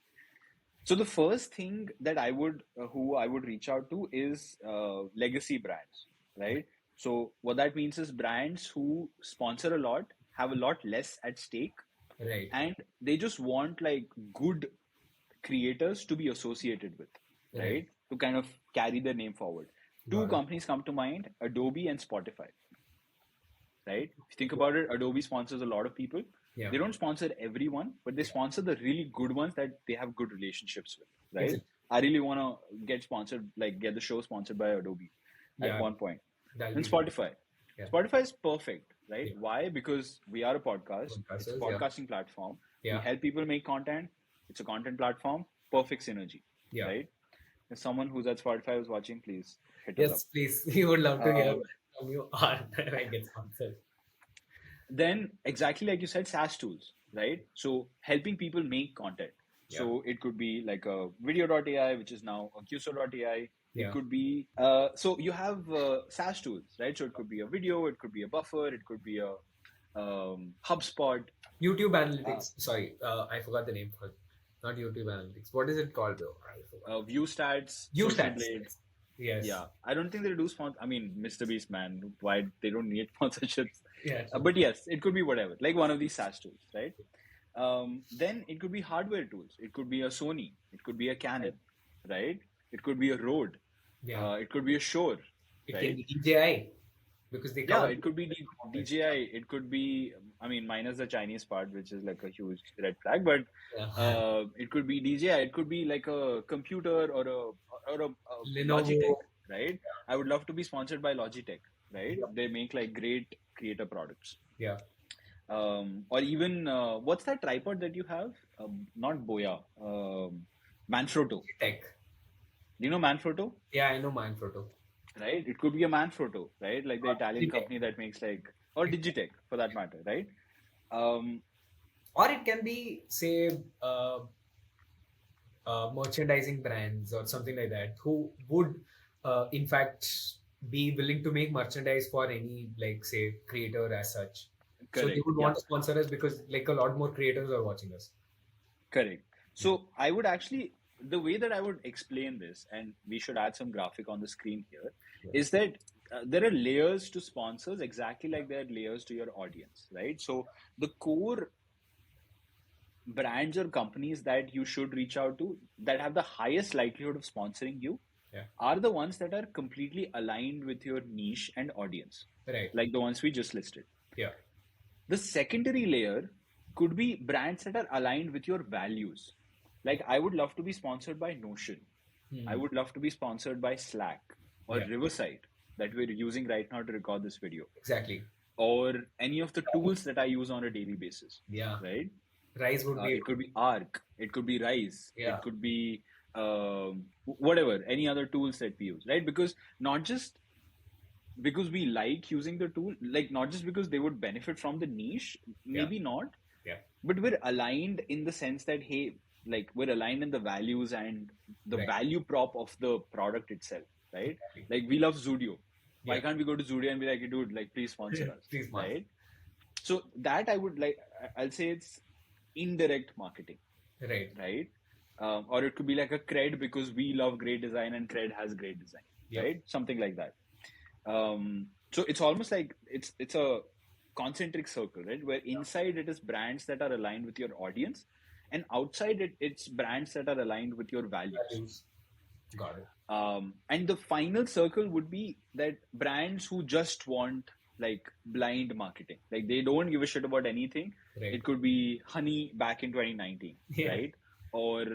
So the first thing that who I would reach out to is legacy brands, right? So what that means is brands who sponsor a lot, have a lot less at stake, right, and they just want like good creators to be associated with, right, right? To kind of carry their name forward. Two got it, companies come to mind, Adobe and Spotify, right? If you think about it, Adobe sponsors a lot of people. yeah, They don't sponsor everyone, but they sponsor the really good ones that they have good relationships with, right? exactly, I really want to get sponsored, like get the show sponsored by Adobe at yeah, one point. that'll Then be great. Spotify. Yeah, Spotify is perfect, right? yeah, Why? Because we are a podcast. It's a podcasters, yeah, podcasting platform. We yeah, help people make content. It's a content platform. Perfect synergy, yeah. right? If someone who's at Spotify is watching, please hit us up. Yes, please. We would love to hear Uh, from you on when I get sponsored. then, exactly like you said, SaaS tools, right? So helping people make content. Yeah, So it could be like a video.ai, which is now Accuso.ai. It yeah. could be, so you have SaaS tools, right? So it could be a video, it could be a buffer, it could be a HubSpot. YouTube Uh, analytics. Sorry, I forgot the name for it. Not YouTube analytics. What is it called though? I forgot. View stats, You social stats. blade. Yes. Yeah, I don't think they do sponsor. I mean, Mr. Beast, man, why they don't need sponsorships? Yeah. But yes, it could be whatever, like one of these SaaS tools, right? Then it could be hardware tools. It could be a Sony. It could be a Canon, right? It could be a road. Yeah. It could be a shore, It can right? be DJI because they Yeah, cover it could be office. DJI. It could be, I mean, minus the Chinese part, which is like a huge red flag, but Yeah. it could be DJI. It could be like a computer or a Logitech, Lenovo. right? I would love to be sponsored by Logitech, right? Yeah. They make like great creator products. Yeah. Or even what's that tripod that you have? Not Boya, Manfrotto. Tech. Do you know Manfrotto? Yeah, I know Manfrotto. Right? It could be a Manfrotto, right? Like the Italian Digitech. company that makes like, or Digitech for that matter, right? Um, Or it can be, say, merchandising brands or something like that who would, in fact, be willing to make merchandise for any, like, say, creator as such. So they Correct. would Yeah, want to sponsor us because, like, a lot more creators are watching us. correct. Yeah. So I would actually, the way that I would explain this, and we should add some graphic on the screen here, Yeah. is that there are layers to sponsors exactly like there are layers to your audience, right? So the core brands or companies that you should reach out to that have the highest likelihood of sponsoring you Yeah. are the ones that are completely aligned with your niche and audience, Right. like the ones we just listed. Yeah. The secondary layer could be brands that are aligned with your values. Like, I would love to be sponsored by Notion. I would love to be sponsored by Slack or Yeah. Riverside that we're using right now to record this video, Exactly. or any of the tools that I use on a daily basis, Yeah. right? Rise would be. It could be Arc, it could be Rise, Yeah. it could be whatever, any other tools that we use, right? Because not just because we like using the tool, like not just because they would benefit from the niche, maybe not, Yeah. but we're aligned in the sense that, hey, like we're aligned in the values and the Right. value prop of the product itself, right? Exactly. Like we love Zudio. Why Yeah. can't we go to Zudio and be like, "Hey, dude, like please sponsor us," Please, man. right? So that I would like, I'll say it's indirect marketing, Right. right? Or it could be like a cred because we love great design and cred has great design, Yep. right? Something like that. So it's almost like it's a concentric circle, right? Where inside it is brands that are aligned with your audience, and outside it's brands that are aligned with your values. Values. Got it. And the final circle would be that brands who just want like blind marketing, like they don't give a shit about anything. Right. It could be Honey back in 2019, Yeah. right? Or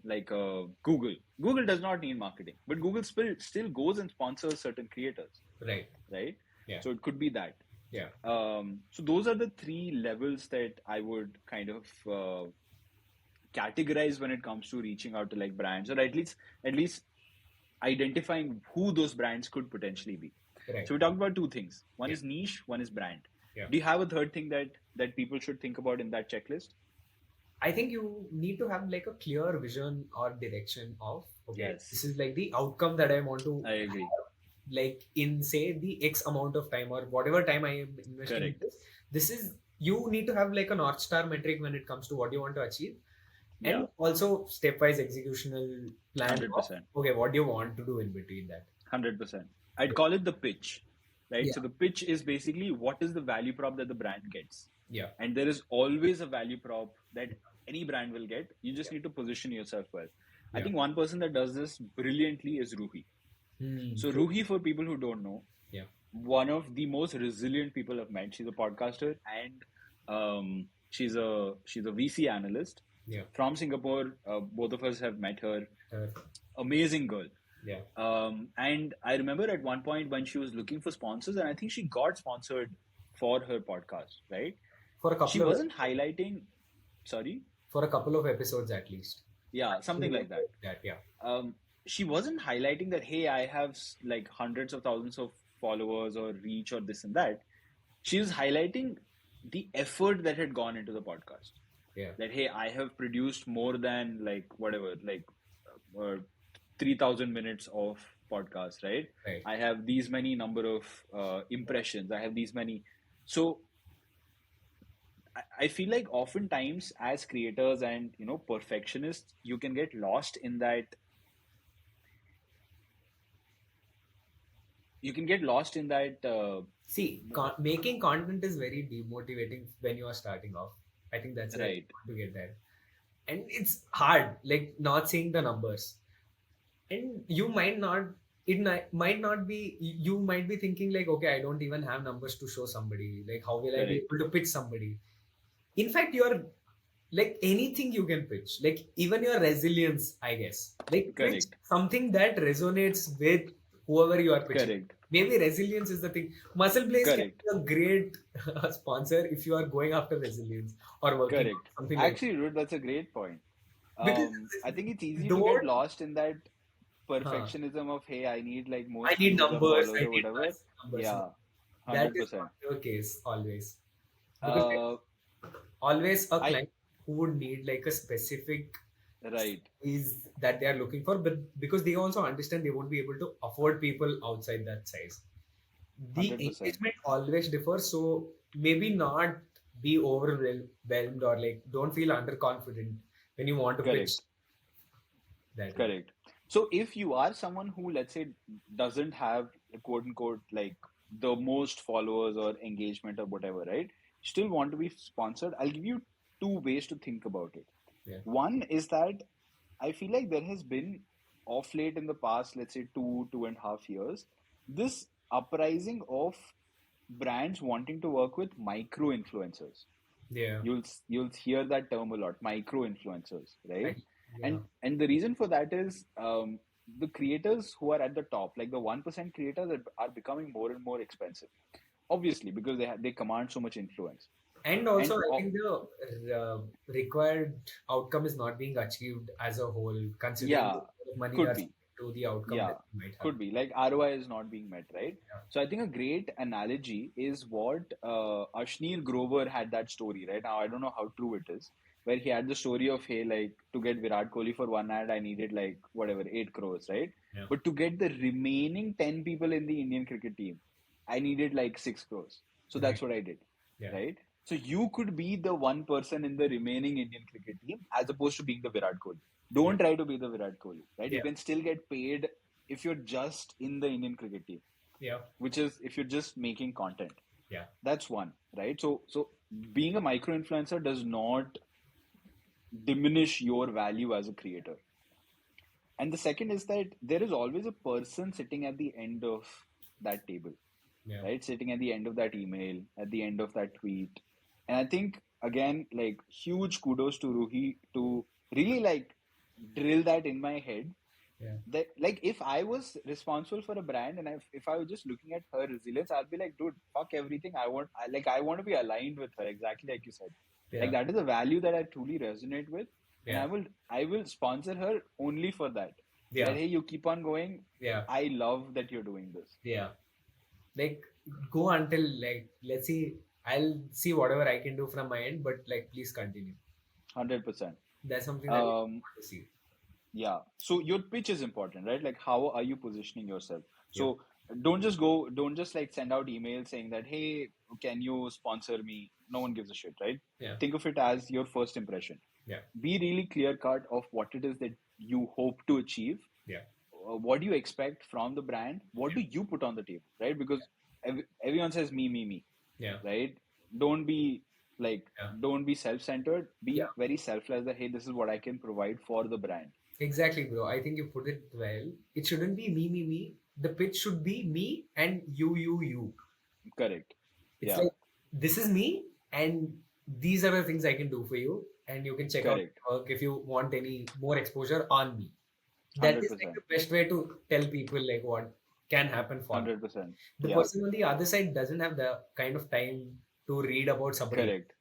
like Google. Google does not need marketing, but Google still goes and sponsors certain creators, Right. right? Yeah. So it could be that. Yeah. So those are the three levels that I would kind of categorize when it comes to reaching out to like brands, or at least identifying who those brands could potentially be. Right. So we talked about two things. One is niche, one is brand. Yeah. Do you have a third thing that people should think about in that checklist? I think you need to have like a clear vision or direction of, okay, Yes. this is like the outcome that I want to I agree. like in say the X amount of time or whatever time I am investing in Correct. this. This is, you need to have like a North Star metric when it comes to what you want to achieve. Yeah. And also stepwise executional plan. 100%. Of, okay, what do you want to do in between that? 100%. I'd call it the pitch, right? Yeah. So the pitch is basically what is the value prop that the brand gets. Yeah. And there is always a value prop that any brand will get. You just need to position yourself well. I Yeah. think one person that does this brilliantly is Ruhi. So Ruhi, for people who don't know, Yeah. one of the most resilient people I've met. She's a podcaster and she's a VC analyst Yeah. from Singapore. Both of us have met her. Uh, Amazing girl. yeah. And I remember at one point when she was looking for sponsors, and I think she got sponsored for her podcast, right? For a couple She of wasn't highlighting, sorry? for a couple of episodes at least. Yeah, something like that. Yeah. She wasn't highlighting that, hey, I have like hundreds of thousands of followers or reach or this and that. She was highlighting the effort that had gone into the podcast. Yeah. That, hey, I have produced more than like whatever, like 3,000 minutes of podcast, right? Right. I have these many number of impressions. I have these many. So I feel like oftentimes as creators and perfectionists, you can get lost in that. You can get lost in that. See, making content is very demotivating when you are starting off. I think that's Right. to get there, and it's hard, like not seeing the numbers. And you might not, might not be, you might be thinking like, okay, I don't even have numbers to show somebody. Like, how will I be Correct. able to pitch somebody? In fact, you're like anything you can pitch, like even your resilience, I guess. Like pitch Correct. something that resonates with whoever you are pitching. Correct. Maybe resilience is the thing. Muscle Blaze can Correct. be a great sponsor if you are going after resilience or working on Correct. something like Actually, dude, that's a great point. that. Because I think it's easy to get don't, lost in that huh, perfectionism of, hey, I need like I most need views or numbers, followers I or need whatever. massive numbers. No, Yeah, that is 100%. not your case always. Because Uh, always a I client who would need like a specific right, is that they are looking for, but because they also understand they won't be able to afford people outside that size. The 100%. engagement always differs, so maybe not be overwhelmed or like don't feel underconfident when you want to pitch Correct. that way. Correct. So if you are someone who, let's say, doesn't have quote unquote like the most followers or engagement or whatever, right? Still want to be sponsored, I'll give you two ways to think about it. Yeah, One is that I feel like there has been off late in the past, let's say 2.5 years, this uprising of brands wanting to work with micro influencers. yeah, You'll hear that term a lot, micro influencers, right? I, yeah, And the reason for that is the creators who are at the top, like the 1% creators, are becoming more and more expensive, obviously, because they command so much influence. and And also I think the required outcome is not being achieved as a whole, considering the yeah, amount of money could that's be. to the outcome Yeah, that you might have. could be. Like ROI is not being met, right? Yeah, So I think a great analogy is what Ashneer Grover had that story, right? Now I don't know how true it is, where he had the story of, hey, like to get Virat Kohli for one ad, I needed like whatever 8 crores, right? yeah, But to get the remaining 10 people in the Indian cricket team, I needed like 6 crores. So right, that's what I did, yeah, right? So you could be the one person in the remaining Indian cricket team as opposed to being the Virat Kohli. yeah, Don't try to be the Virat Kohli, right? You yeah, can still get paid if you're just in the Indian cricket team, yeah, which is if you're just making content. yeah, That's one, right? So being a micro influencer does not diminish your value as a creator. And the second is that there is always a person sitting at the end of that table, yeah, right? Sitting at the end of that email, at the end of that tweet. And I think again, like huge kudos to Ruhi to really like drill that in my head yeah, that like if I was responsible for a brand and if I was just looking at her resilience, I'd be like, dude, fuck everything. I want to be aligned with her, exactly like you said. Like yeah, that is a value that I truly resonate with, and yeah, I will sponsor her only for that. That yeah, hey, you keep on going. yeah, I love that you're doing this. yeah. Like go until like let's see. I'll see whatever I can do from my end, but like please continue. 100%. That's something that we Um, want to see. Yeah. So your pitch is important, right? Like how are you positioning yourself? Yep. So don't just like send out emails saying that, hey, can you sponsor me? No one gives a shit, right? Yeah. Think of it as your first impression. Yeah. Be really clear cut of what it is that you hope to achieve. Yeah. What do you expect from the brand? What Yeah. do you put on the table, right? Because everyone says me, Yeah. right? Don't be like, Yeah. don't be self-centered. Yeah. Be very selfless that, hey, this is what I can provide for the brand. Exactly, bro. I think you put it well. It shouldn't be me. The pitch should be me and you. Correct. It's Yeah. like this is me and these are the things I can do for you. And you can check out Correct. my work if you want any more exposure on me. That is like 100%. the best way to tell people like what can happen for them. 100%. The Yeah. person on the other side doesn't have the kind of time to read about somebody else. Correct.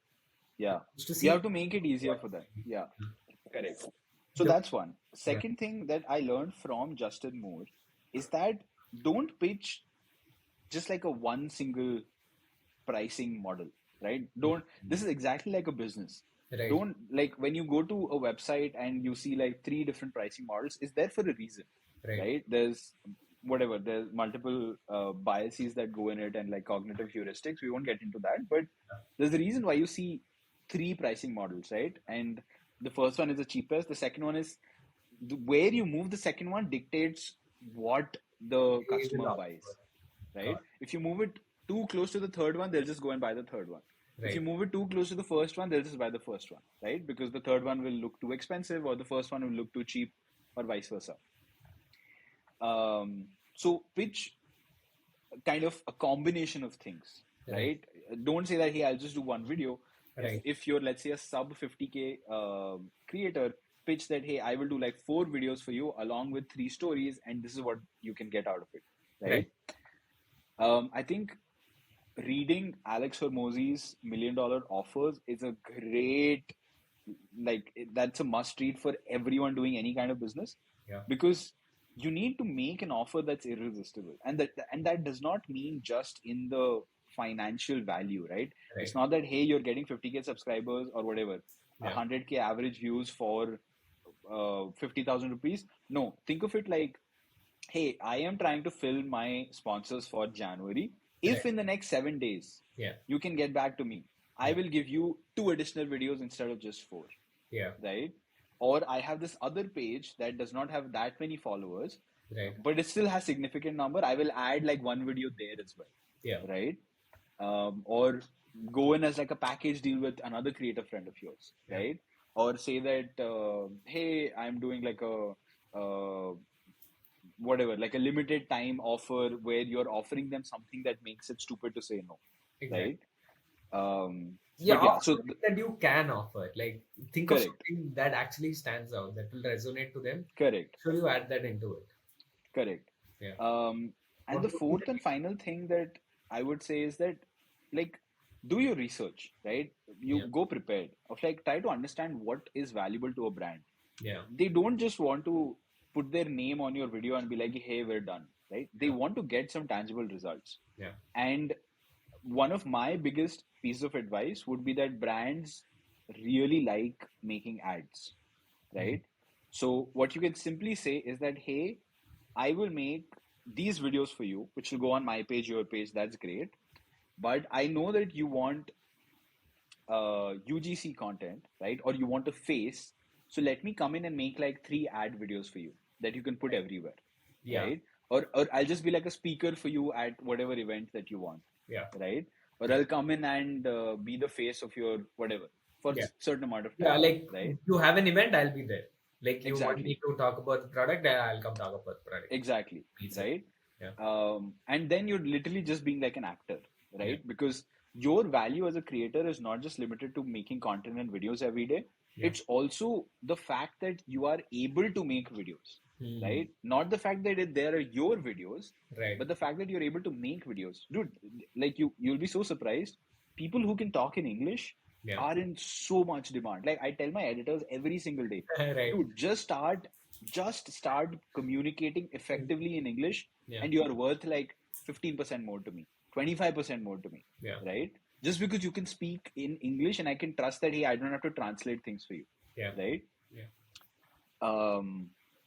Yeah. Just to You have see to make it easier what for them. Yeah. Correct. So the that's one. yeah, Second thing that I learned from Justin Moore is that don't pitch just like a one single pricing model, right? Don't, this is exactly like a business. right, Don't like when you go to a website and you see like three different pricing models, it's there for a reason, right, right? There's whatever, there's multiple biases that go in it and like cognitive heuristics. We won't get into that, but there's a reason why you see three pricing models, right? And the first one is the cheapest. The second one is where you move the second one dictates what the they will customer offer. buys, right? God, If you move it too close to the third one, they'll just go and buy the third one. If you right, move it too close to the first one, they'll just buy the first one, right? Because the third one will look too expensive or the first one will look too cheap or vice versa. So pitch kind of a combination of things, right? Don't say that, hey, I'll just do one video. Right. If you're, let's say, a sub 50K creator, pitch that, hey, I will do like 4 videos for you along with 3 stories, and this is what you can get out of it, right? I think reading Alex Hormozy's $1 Million Offers is a great, that's a must read for everyone doing any kind of business, because you need to make an offer that's irresistible, and that does not mean just in the financial value, right? It's not that, hey, you're getting 50K subscribers or whatever, 100K average views for 50,000 rupees. No, think of it like, hey, I am trying to fill my sponsors for January. If in the next 7 days you can get back to me, I will give you 2 additional videos instead of just 4. Right? Or I have this other page that does not have that many followers, but it still has significant number. I will add like 1 video there as well. Right? Or go in as like a package deal with another creative friend of yours, right? Or say that, hey, I'm doing like a whatever, like a limited time offer where you're offering them something that makes it stupid to say no, right? So that you can offer. Like, think of correct, something that actually stands out, that will resonate to them. correct, So you add that into it. correct. And the fourth and final thing that I would say is that, like, do your research, right? You go prepared of like, try to understand what is valuable to a brand. They don't just want to put their name on your video and be like, hey, we're done, right? They want to get some tangible results. And one of my biggest pieces of advice would be that brands really like making ads, right? So what you can simply say is that, hey, I will make these videos for you, which will go on my page, your page. That's great. But I know that you want UGC content, right? Or you want a face. So let me come in and make like 3 ad videos for you that you can put everywhere, right? Or I'll just be like a speaker for you at whatever event that you want, right? Or I'll come in and be the face of your whatever for a certain amount of time, like, right? you have an event, I'll be there. Like, you want me Exactly. to talk about the product, I'll come talk about the product. Exactly, Please. right? And then you're literally just being like an actor, right? Because your value as a creator is not just limited to making content and videos every day. It's also the fact that you are able to make videos, right? Not the fact that there are your videos, but the fact that you're able to make videos. Dude, like you'll be so surprised. People who can talk in English are in so much demand. Like, I tell my editors every single day, dude, just start communicating effectively in English, and you are worth like 15% more to me, 25% more to me, right? Just because you can speak in English and I can trust that, hey, I don't have to translate things for you, right?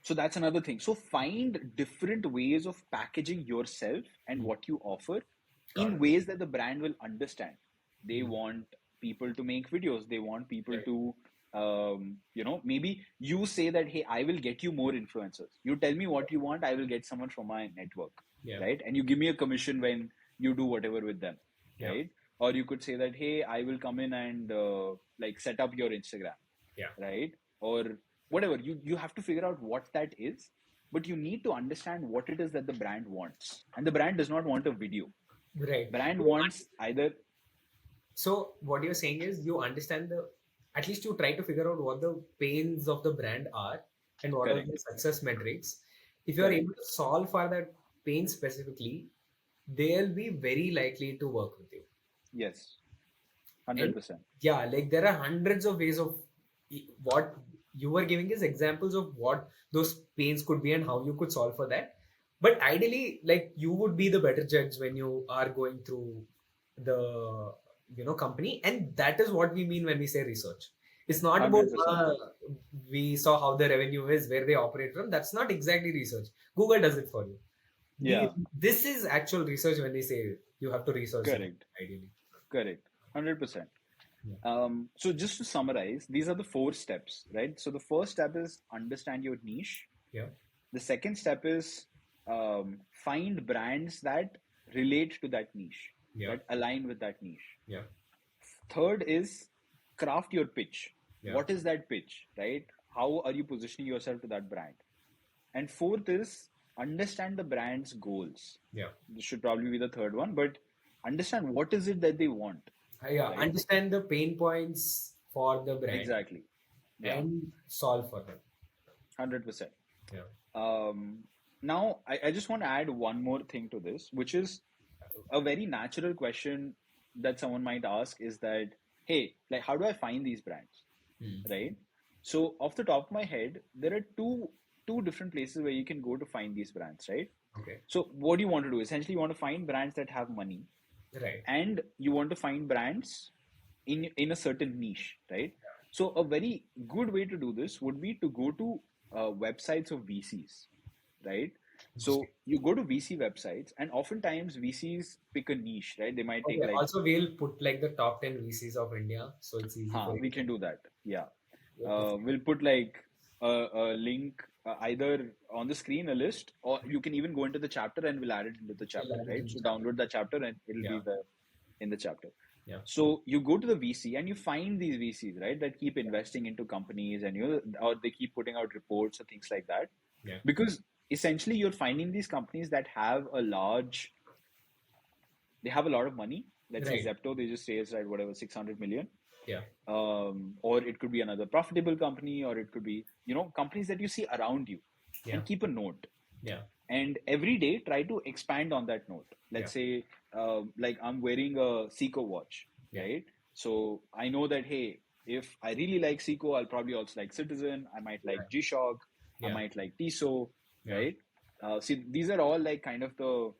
So that's another thing. So find different ways of packaging yourself and what you offer in ways that the brand will understand. They want people to make videos. They want people to, maybe you say that, hey, I will get you more influencers. You tell me what you want, I will get someone from my network, right? And you give me a commission when you do whatever with them, right? Or you could say that, hey, I will come in and like set up your Instagram, right? Or whatever. You have to figure out what that is, but you need to understand what it is that the brand wants. And the brand does not want a video. Brand wants either. So what you're saying is, you understand at least you try to figure out what the pains of the brand are and what are the success metrics. If you're able to solve for that pain specifically, they'll be very likely to work with you. Yes, 100%. And like, there are hundreds of ways of what you were giving is examples of what those pains could be and how you could solve for that. But ideally, like, you would be the better judge when you are going through the company, and that is what we mean when we say research. It's not about 100%. we saw how the revenue is, where they operate from. That's not exactly research. Google does it for you. Yeah. This is actual research when we say you have to research. Correct. Ideally. Correct. 100%. So just to summarize, these are the 4 steps, right? So the first step is understand your niche. The second step is find brands that relate to that niche, that align with that niche. Third is craft your pitch. What is that pitch, right? How are you positioning yourself to that brand? And fourth is understand the brand's goals. Yeah. This should probably be the third one, but understand what is it that they want, Yeah. right? Understand the pain points for the brand Exactly. Yeah, and solve for them. 100%. Yeah. Now, I just want to add one more thing to this, which is a very natural question that someone might ask is that, hey, like, how do I find these brands, right? So, off the top of my head, there are two different places where you can go to find these brands, right? Okay. So, what do you want to do? Essentially, you want to find brands that have money, Right. and you want to find brands in a certain niche, right? So, a very good way to do this would be to go to websites of VCs, right? Interesting. So you go to VC websites, and oftentimes VCs pick a niche, right? They might take Okay. like, Also, we'll put like the top 10 VCs of India, so it's easy for you we to can do that. Yeah. get We'll put like a link either on the screen, a list, or you can even go into the chapter and we'll add it into the chapter, right? So download the chapter and it'll be Yeah. there in the chapter. Yeah. So you go to the VC and you find these VCs, right, that keep investing into companies and or they keep putting out reports or things like that. Yeah. Because essentially you're finding these companies that they have a lot of money. Let's say Right. Zepto, they just raised right whatever 600 million. Yeah. Or it could be another profitable company, or it could be companies that you see around you, Yeah. and keep a note. Yeah. And every day try to expand on that note. Let's say like I'm wearing a Seiko watch, Yeah. right? So I know that, hey, if I really like Seiko, I'll probably also like Citizen. I might like Right. G-Shock. I Yeah. might like Tissot, Yeah. right? See, these are all like kind of the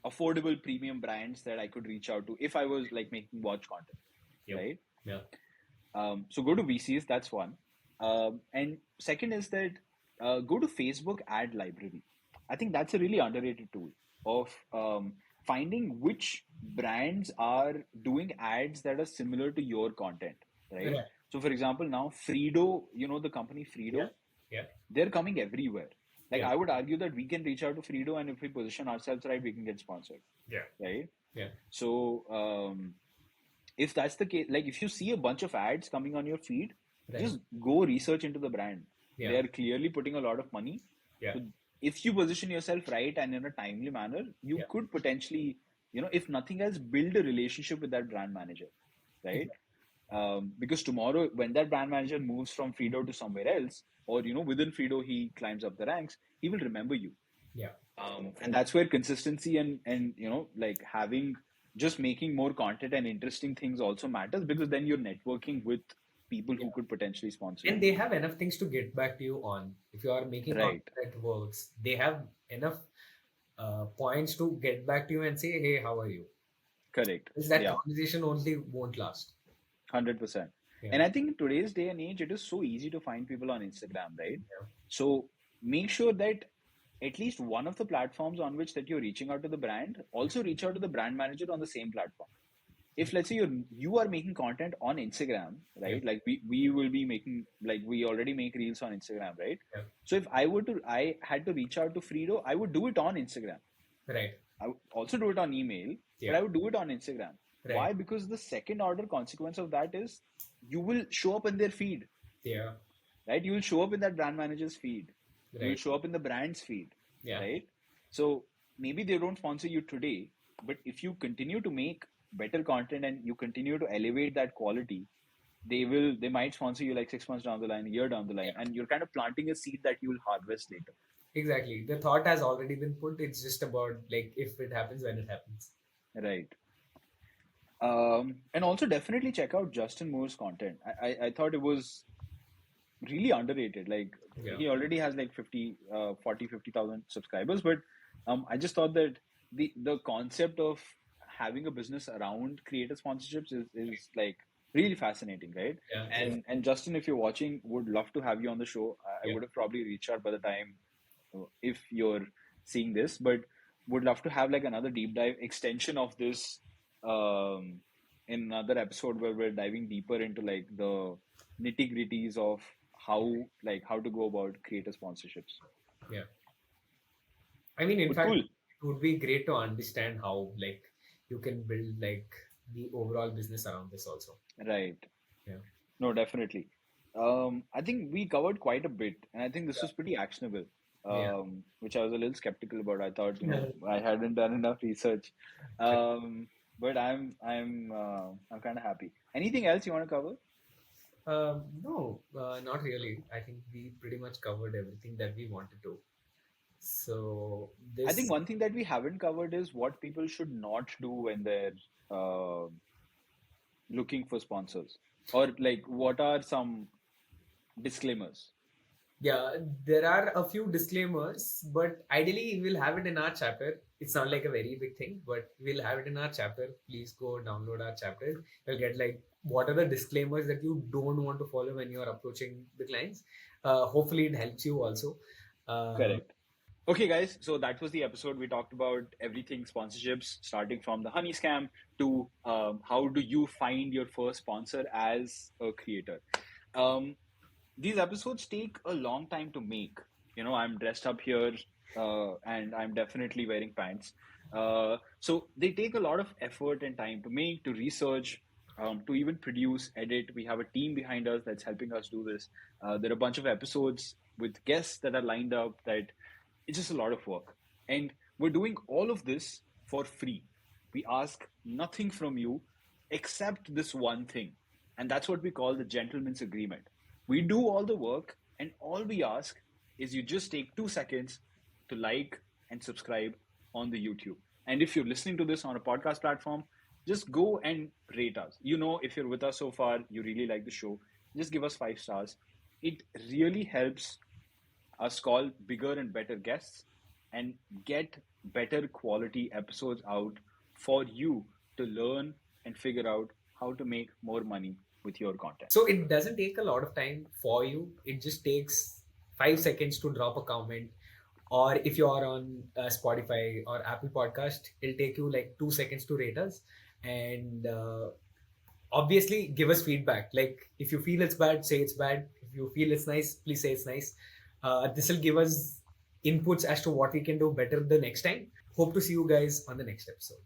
affordable premium brands that I could reach out to if I was like making watch content, Yep. right? Yeah. So go to VCs, that's one. And second is that go to Facebook ad library. I think that's a really underrated tool of finding which brands are doing ads that are similar to your content, right? Right. So, for example, now Fredo, the company Yeah. Fredo, Yeah. they're coming everywhere. Like, Yeah. I would argue that we can reach out to Fredo, and if we position ourselves right, we can get sponsored, Yeah. right? Yeah. So, if that's the case, like if you see a bunch of ads coming on your feed, Right. just go research into the brand. Yeah. They are clearly putting a lot of money. Yeah. So if you position yourself right and in a timely manner, you Yeah. could potentially, if nothing else, build a relationship with that brand manager, right? Exactly. Because tomorrow, when that brand manager moves from Fredo to somewhere else, or within Fredo he climbs up the ranks, he will remember you. Yeah. And that's where consistency and like having just making more content and interesting things also matters, because then you're networking with people who could potentially sponsor And you. they have enough things to get back to you on. If you are making content Right. that works, they have enough points to get back to you and say, "Hey, how are you?" Correct. Because that Yeah. conversation only won't last. 100%. Yeah. And I think in today's day and age, it is so easy to find people on Instagram, right? Yeah. So make sure that at least one of the platforms on which that you're reaching out to the brand, also reach out to the brand manager on the same platform. If let's say you are making content on Instagram, Yeah. right? Like we will be making, like we already make reels on Instagram, right? Yeah. So if I had to reach out to Fredo, I would do it on Instagram. Right. I would also do it on email, but Yeah. I would do it on Instagram. Right. Why? Because the second order consequence of that is you will show up in their feed, Yeah. right? You will show up in that brand manager's feed. You will Right. show up in the brand's feed, Yeah. right? So maybe they don't sponsor you today, but if you continue to make better content and you continue to elevate that quality, they might sponsor you like 6 months down the line, a year down the line, Yeah. and you're kind of planting a seed that you will harvest later. Exactly. The thought has already been put. It's just about like if it happens, when it happens. Right. And also definitely check out Justin Moore's content. I thought it was really underrated. Like Yeah. he already has like 50,000 subscribers, but I just thought that the concept of having a business around creator sponsorships is like really fascinating, right? Yeah. And Justin, if you're watching, would love to have you on the show. I Yeah. would have probably reached out by the time if you're seeing this, but would love to have like another deep dive extension of this in another episode where we're diving deeper into like the nitty gritties of how to go about creator sponsorships. Yeah. I mean, in But fact, cool. it would be great to understand how like you can build like the overall business around this also. Right. Yeah. No, definitely. I think we covered quite a bit, and I think this Yeah. was pretty actionable. Yeah. which I was a little skeptical about. I thought, Yeah. I hadn't done enough research. But I'm kind of happy. Anything else you want to cover? No, not really. I think we pretty much covered everything that we wanted to. So I think this, one thing that we haven't covered is what people should not do when they're uh, looking for sponsors, or like what are some disclaimers. yeah, there are a few disclaimers, but ideally we'll have it in our chapter. It's not like a very big thing, but we'll have it in our chapter. Please go download our chapter. You'll get like what are the disclaimers that you don't want to follow when you're approaching the clients. Hopefully, it helps you also. Uh, Correct. Okay, guys, so that was the episode. We talked about everything sponsorships, starting from the honey scam to how do you find your first sponsor as a creator. Um, these episodes take a long time to make. I'm dressed up here and I'm definitely wearing pants. So they take a lot of effort and time to make, to research, to even produce, edit. We have a team behind us that's helping us do this. There are a bunch of episodes with guests that are lined up that it's just a lot of work. And we're doing all of this for free. We ask nothing from you except this one thing. And that's what we call the gentleman's agreement. We do all the work, and all we ask is you just take 2 seconds to like and subscribe on the YouTube. And if you're listening to this on a podcast platform, just go and rate us. If you're with us so far, you really like the show, just give us 5 stars. It really helps us call bigger and better guests and get better quality episodes out for you to learn and figure out how to make more money with your content. so it doesn't take a lot of time for you. It just takes 5 seconds to drop a comment. Or if you are on Spotify or Apple Podcast, it'll take you like 2 seconds to rate us. And obviously give us feedback. Like if you feel it's bad, say it's bad. If you feel it's nice, please say it's nice. This will give us inputs as to what we can do better the next time. Hope to see you guys on the next episode.